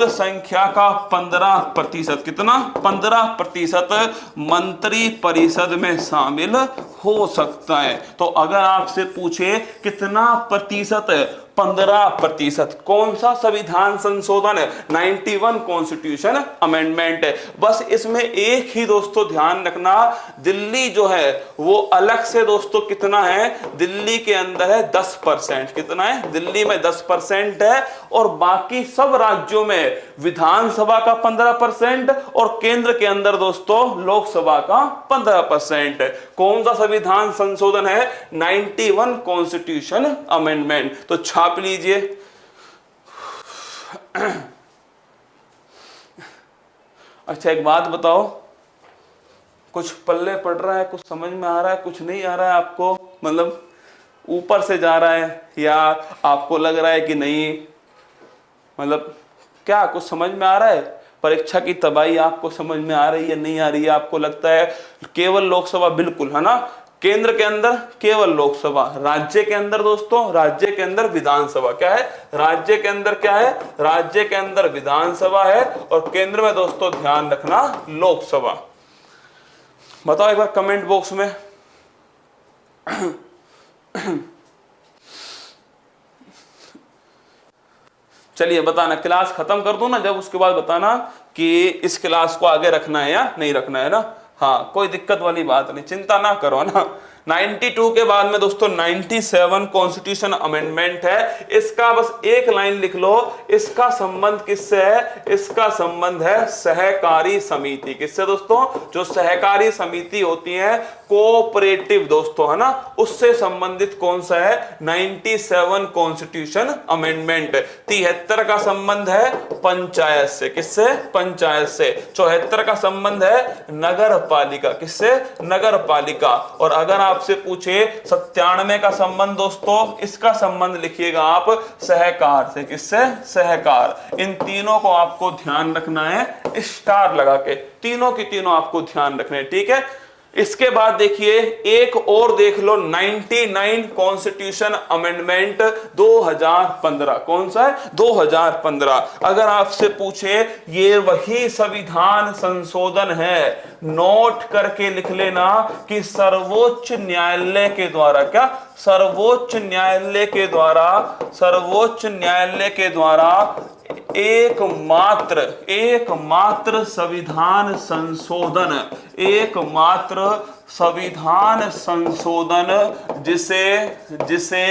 संख्या का 15%, कितना? 15% मंत्री परिषद में शामिल हो सकता है। तो अगर आपसे पूछे कितना प्रतिशत? 15%। कौन सा संविधान संशोधन? 91 कॉन्स्टिट्यूशन अमेंडमेंट। बस इसमें एक ही दोस्तों ध्यान रखना, दिल्ली जो है वो अलग से दोस्तों कितना है? दिल्ली के अंदर है 10%। कितना है? दिल्ली में 10% है। और बाकी सब राज्यों में विधानसभा का 15% और केंद्र के अंदर दोस्तों लोकसभा का 15%। कौन सा संविधान संशोधन है? 91 कॉन्स्टिट्यूशन अमेंडमेंट। तो छाप लीजिए। अच्छा एक बात बताओ, कुछ पल्ले पड़ रहा है? कुछ समझ में आ रहा है? कुछ नहीं आ रहा है आपको? मतलब ऊपर से जा रहा है या आपको लग रहा है कि नहीं? मतलब क्या कुछ समझ में आ रहा है? परीक्षा की तबाही आपको समझ में आ रही है, नहीं आ रही है? आपको लगता है केवल लोकसभा? बिल्कुल, है ना। केंद्र के अंदर केवल लोकसभा, राज्य के अंदर दोस्तों, राज्य के अंदर विधानसभा। क्या है? राज्य के अंदर क्या है? राज्य के अंदर विधानसभा है। और केंद्र में दोस्तों ध्यान रखना लोकसभा। बताओ एक बार कमेंट बॉक्स में। चलिए बताना, क्लास खत्म कर दूं ना जब, उसके बाद बताना कि इस क्लास को आगे रखना है या नहीं रखना है ना। हाँ, कोई दिक्कत वाली बात नहीं, चिंता ना करो ना। 92 के बाद में दोस्तों 97 कॉन्स्टिट्यूशन अमेंडमेंट है। इसका बस एक लाइन लिख लो, इसका संबंध किससे है? इसका संबंध है सहकारी समिति। किससे दोस्तों? जो सहकारी समिति होती है, कोऑपरेटिव दोस्तों, है ना, उससे संबंधित कौन सा है? 97 कॉन्स्टिट्यूशन अमेंडमेंट। 73 का संबंध है पंचायत से। किससे? पंचायत से। 74 का संबंध है नगर पालिका। किससे? नगर पालिका। और अगर आपसे पूछे 97 का संबंध दोस्तों, इसका संबंध लिखिएगा आप सहकार से। किससे? सहकार। इन तीनों को आपको ध्यान रखना है स्टार लगा के, तीनों की तीनों आपको ध्यान रखने, ठीक है। इसके बाद देखिए एक और देख लो, 99 कॉन्स्टिट्यूशन अमेंडमेंट 2015। कौन सा है? 2015। अगर आपसे पूछे ये वही संविधान संशोधन है, नोट करके लिख लेना कि सर्वोच्च न्यायालय के द्वारा, क्या सर्वोच्च न्यायालय के द्वारा एकमात्र संविधान संशोधन जिसे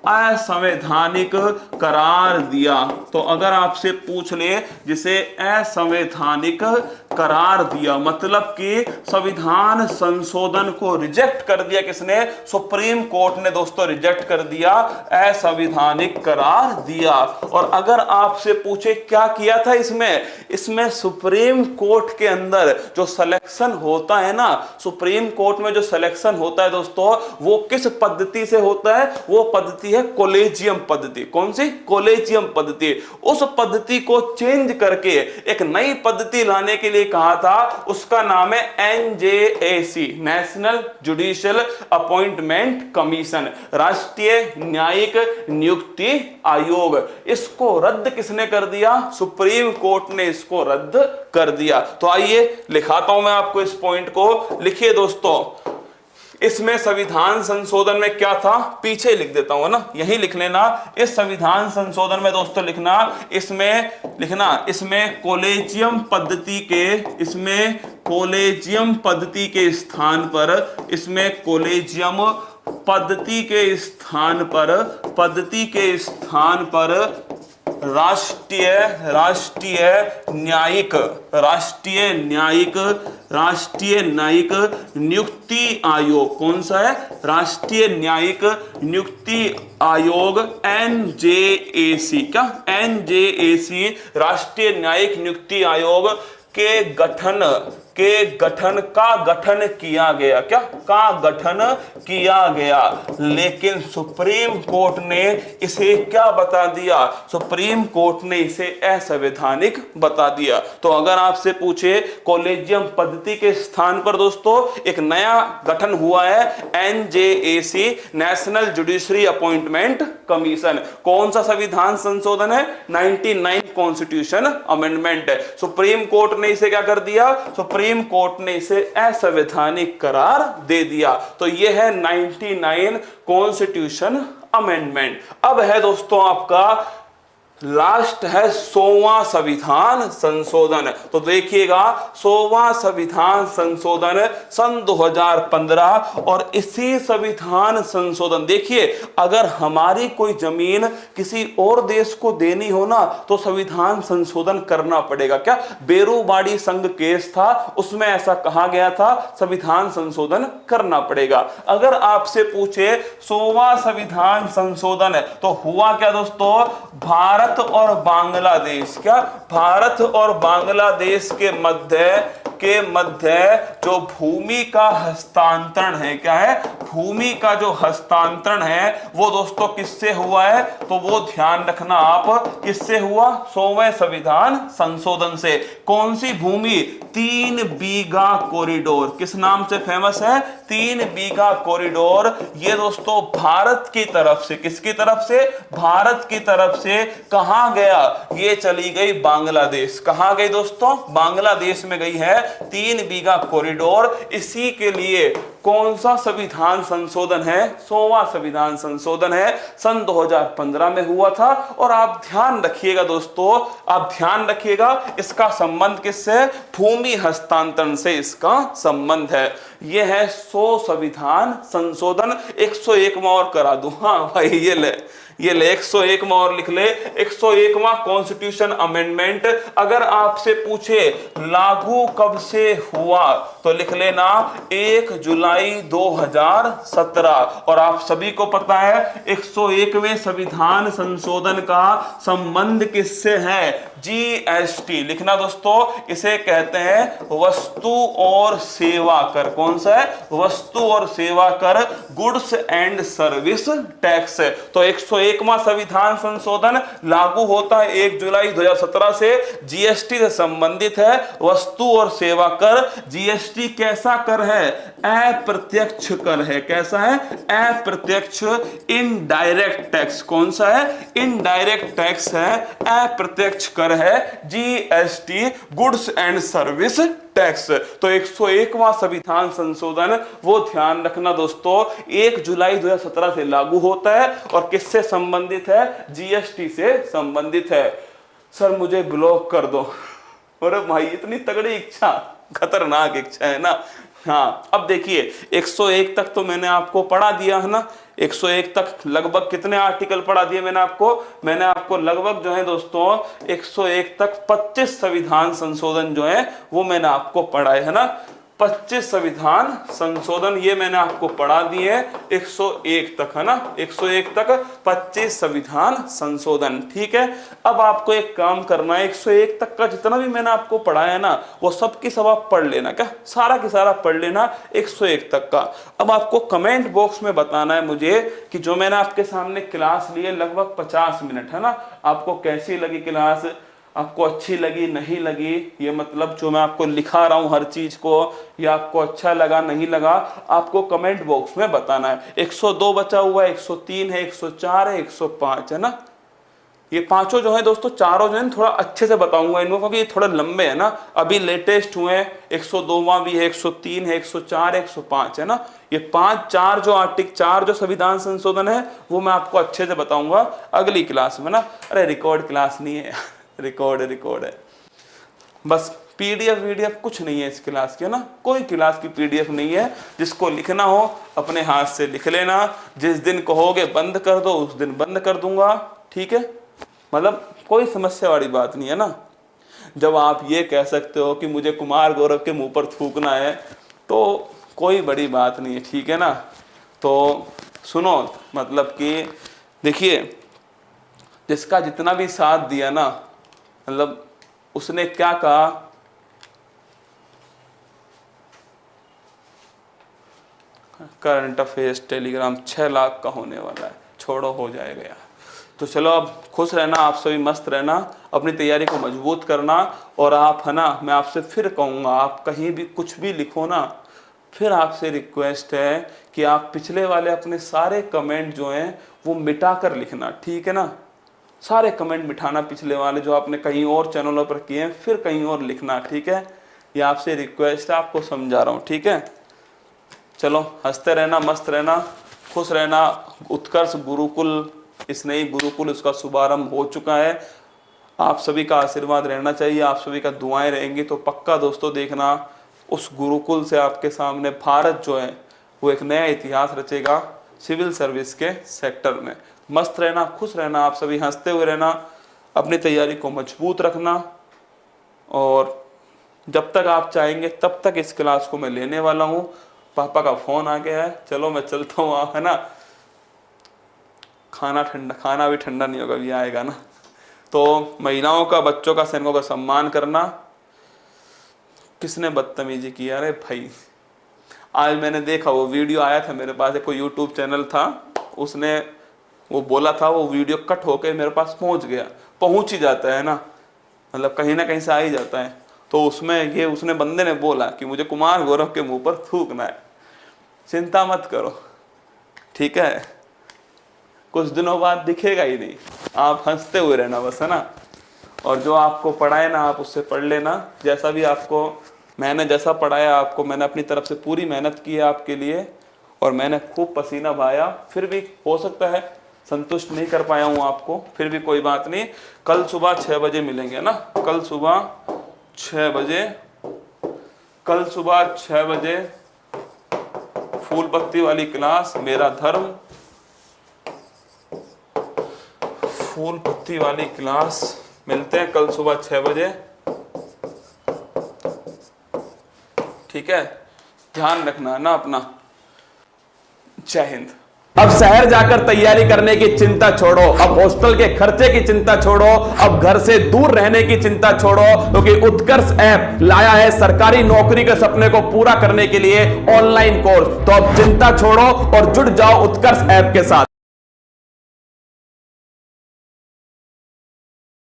असंवैधानिक करार दिया। तो अगर आपसे पूछ ले जिसे असंवैधानिक करार दिया, मतलब कि संविधान संशोधन को रिजेक्ट कर दिया किसने? सुप्रीम कोर्ट ने दोस्तों रिजेक्ट कर दिया, असंवैधानिक करार दिया। और अगर आपसे पूछे क्या किया था इसमें सुप्रीम कोर्ट के अंदर जो सिलेक्शन होता है ना, सुप्रीम कोर्ट में जो सिलेक्शन होता है दोस्तों, वो किस पद्धति से होता है? वो पद्धति है कॉलेजियम पद्धति। कौन सी? कॉलेजियम पद्धति। उस पद्धति को चेंज करके एक नई पद्धति लाने के लिए कहा था, उसका नाम है NJAC, national judicial appointment commission, राष्ट्रीय न्यायिक नियुक्ति आयोग। इसको रद्द किसने कर दिया? सुप्रीम कोर्ट ने इसको रद्द कर दिया। तो आइए लिखाता हूं मैं आपको इस पॉइंट को। लिखिए दोस्तों, इसमें संविधान संशोधन में क्या था, पीछे लिख देता हूं ना, यही लिख लेना। इस संविधान संशोधन में दोस्तों इसमें कॉलेजियम पद्धति के स्थान पर राष्ट्रीय न्यायिक नियुक्ति आयोग। कौन सा है? राष्ट्रीय न्यायिक नियुक्ति आयोग, एनजेएसी। क्या? एनजेएसी, राष्ट्रीय न्यायिक नियुक्ति आयोग के गठन किया गया। क्या? का गठन किया गया। लेकिन सुप्रीम कोर्ट ने इसे क्या बता दिया? सुप्रीम कोर्ट ने इसे असंवैधानिक बता दिया। तो अगर आपसे पूछे कॉलेजियम पद्धति के स्थान पर दोस्तों एक नया गठन हुआ है, NJAC, national judiciary appointment commission. कौन सा संविधान संशोधन है? 99 कॉन्स्टिट्यूशन अमेंडमेंट है। सुप्रीम कोर्ट ने इसे क्या कर दिया? सुप्रीम कोर्ट ने इसे असंवैधानिक करार दे दिया। तो यह है 99 कॉन्स्टिट्यूशन अमेंडमेंट। अब है दोस्तों आपका लास्ट है 100वां संविधान संशोधन। तो देखिएगा 100वां संविधान संशोधन सन 2015। और इसी संविधान संशोधन, देखिए अगर हमारी कोई जमीन किसी और देश को देनी हो ना तो संविधान संशोधन करना पड़ेगा। क्या? बेरूबाड़ी संघ केस था, उसमें ऐसा कहा गया था, संविधान संशोधन करना पड़ेगा। अगर आपसे पूछे 100वां संविधान संशोधन तो हुआ क्या दोस्तों? भारत और बांग्लादेश, क्या? भारत और बांग्लादेश के मध्य जो भूमि का हस्तांतरण है, क्या है? भूमि का जो हस्तांतरण है वो दोस्तों किससे हुआ है? तो वो ध्यान रखना आप, किससे हुआ? 100वें संविधान संशोधन से। कौन सी भूमि? 3 बीघा कॉरिडोर। किस नाम से फेमस है? 3 बीघा कॉरिडोर। ये दोस्तों भारत की तरफ से, किसकी तरफ से? भारत की तरफ से। कहां गया? ये चली गई बांग्लादेश। कहां गई दोस्तों? बांग्लादेश में गई है 3 बीघा कॉरिडोर। इसी के लिए कौन सा संविधान संशोधन है? 100वां संविधान संशोधन है, सन 2015 में हुआ था। और आप ध्यान रखिएगा दोस्तों, आप ध्यान रखिएगा इसका संबंध किससे? भूमि हस्तांतरण से इसका संबंध है। यह है 100 संविधान संशोधन। 101वां और करा दूं। हाँ भाई, ये ले 101वां और लिख ले, 101वां कॉन्स्टिट्यूशन अमेंडमेंट। अगर आपसे पूछे लागू कब से हुआ तो लिख लेना 1 जुलाई 2017। और आप सभी को पता है 101वें संविधान संशोधन का संबंध किससे है? जीएसटी। लिखना दोस्तों, इसे कहते हैं वस्तु और सेवा कर। कौन सा है? वस्तु और सेवा कर, गुड्स एंड सर्विस टैक्स। तो 101वां संविधान संशोधन लागू होता है 1 जुलाई 2017 से, जीएसटी से संबंधित है। वस्तु और सेवा कर, जीएसटी कैसा कर है? अप्रत्यक्ष कर है। कैसा है? अप्रत्यक्ष, इनडायरेक्ट टैक्स। कौन सा है? इनडायरेक्ट टैक्स है, अप्रत्यक्ष कर है GST, goods and service tax. तो 101वां संविधान संशोधन वो ध्यान रखना दोस्तों 1 जुलाई 2017 से लागू होता है और किससे संबंधित है? जीएसटी से संबंधित है। सर मुझे ब्लॉक कर दो। अरे भाई, इतनी तगड़ी इच्छा, खतरनाक इच्छा है ना। हाँ, अब देखिए 101 तक तो मैंने आपको पढ़ा दिया है ना। 101 तक लगभग कितने आर्टिकल पढ़ा दिए मैंने आपको लगभग जो है दोस्तों 101 तक 25 संविधान संशोधन जो है वो मैंने आपको पढ़ाए है ना। 25 संविधान संशोधन ये मैंने आपको पढ़ा दिए 101 तक है ना। 101 तक 25 संविधान संशोधन, ठीक है। अब आपको एक काम करना है, 101 तक का जितना भी मैंने आपको पढ़ाया है ना वो सब की सब आप पढ़ लेना, क्या सारा की सारा पढ़ लेना 101 तक का। अब आपको कमेंट बॉक्स में बताना है मुझे कि जो मैंने आपके सामने क्लास ली है लगभग 50 मिनट है ना, आपको कैसी लगी क्लास, आपको अच्छी लगी नहीं लगी, ये मतलब जो मैं आपको लिखा रहा हूं हर चीज को, ये आपको अच्छा लगा नहीं लगा, आपको कमेंट बॉक्स में बताना है। 102 बचा हुआ है, 103 है, 104 है, 105 है ना। ये पांचों जो है दोस्तों, चारों जो है थोड़ा अच्छे से बताऊंगा इनको क्योंकि ये थोड़े लंबे है ना, अभी लेटेस्ट हुए हैं। 102वां भी है, 103 है, 104 है, 105 है ना। ये चार जो संविधान संशोधन है वो मैं आपको अच्छे से बताऊंगा अगली क्लास में ना। अरे रिकॉर्ड क्लास नहीं है, रिकॉर्ड है बस। पीडीएफ कुछ नहीं है इस क्लास की है ना, कोई क्लास की पीडीएफ नहीं है। जिसको लिखना हो अपने हाथ से लिख लेना, जिस दिन कहोगे बंद कर दो उस दिन बंद कर दूंगा, ठीक है। मतलब कोई समस्या वाली बात नहीं है ना। जब आप ये कह सकते हो कि मुझे कुमार गौरव के मुंह पर थूकना है तो कोई बड़ी बात नहीं है, ठीक है ना। तो सुनो, मतलब कि देखिए जिसका जितना भी साथ दिया ना, मतलब उसने क्या कहा, करंट अफेयर्स टेलीग्राम 6 लाख का होने वाला है, छोड़ो हो जाएगा यार। तो चलो अब खुश रहना, आप सभी मस्त रहना, अपनी तैयारी को मजबूत करना। और आप है ना, मैं आपसे फिर कहूँगा, आप कहीं भी कुछ भी लिखो ना, फिर आपसे रिक्वेस्ट है कि आप पिछले वाले अपने सारे कमेंट जो हैं वो मिटा कर लिखना, ठीक है ना। सारे कमेंट मिटाना पिछले वाले जो आपने कहीं और चैनलों पर किए हैं, फिर कहीं और लिखना, ठीक है। ये आपसे रिक्वेस्ट है, आपको समझा रहा हूँ, ठीक है। चलो हंसते रहना, मस्त रहना, खुश रहना। उत्कर्ष गुरुकुल, इस नई गुरुकुल उसका शुभारंभ हो चुका है। आप सभी का आशीर्वाद रहना चाहिए, आप सभी का दुआएं रहेंगी तो पक्का दोस्तों देखना उस गुरुकुल से आपके सामने भारत जो है वो एक नया इतिहास रचेगा सिविल सर्विस के सेक्टर में। मस्त रहना, खुश रहना, आप सभी हंसते हुए रहना, अपनी तैयारी को मजबूत रखना। और जब तक आप चाहेंगे तब तक इस क्लास को मैं लेने वाला हूँ। पापा का फोन आ गया है, चलो मैं चलता हूँ, है ना। खाना भी ठंडा नहीं होगा, भी आएगा ना। तो महिलाओं का, बच्चों का, सैनिकों का सम्मान करना। किसने बदतमीजी की? अरे भाई आज मैंने देखा वो वीडियो आया था मेरे पास, कोई यूट्यूब चैनल था, उसने वो बोला था, वो वीडियो कट होके मेरे पास पहुंच ही जाता है ना, मतलब कहीं ना कहीं से आ ही जाता है। तो उसमें ये उसने बंदे ने बोला कि मुझे कुमार गौरव के मुंह पर थूकना है। चिंता मत करो, ठीक है, कुछ दिनों बाद दिखेगा ही नहीं, आप हंसते हुए रहना बस, है ना। और जो आपको पढ़ाए ना आप उससे पढ़ लेना, जैसा भी आपको मैंने जैसा पढ़ाया आपको, मैंने अपनी तरफ से पूरी मेहनत की है आपके लिए और मैंने खूब पसीना बहाया। फिर भी हो सकता है संतुष्ट नहीं कर पाया हूँ आपको, फिर भी कोई बात नहीं। कल सुबह 6 बजे मिलेंगे ना, कल सुबह 6 बजे फूल पत्ती वाली क्लास, मेरा धर्म, फूल पत्ती वाली क्लास। मिलते हैं कल सुबह 6 बजे, ठीक है। ध्यान रखना ना अपना। जय हिंद। अब शहर जाकर तैयारी करने की चिंता छोड़ो, अब हॉस्टल के खर्चे की चिंता छोड़ो, अब घर से दूर रहने की चिंता छोड़ो, क्योंकि उत्कर्ष ऐप लाया है सरकारी नौकरी के सपने को पूरा करने के लिए ऑनलाइन कोर्स। तो अब चिंता छोड़ो और जुड़ जाओ उत्कर्ष ऐप के साथ।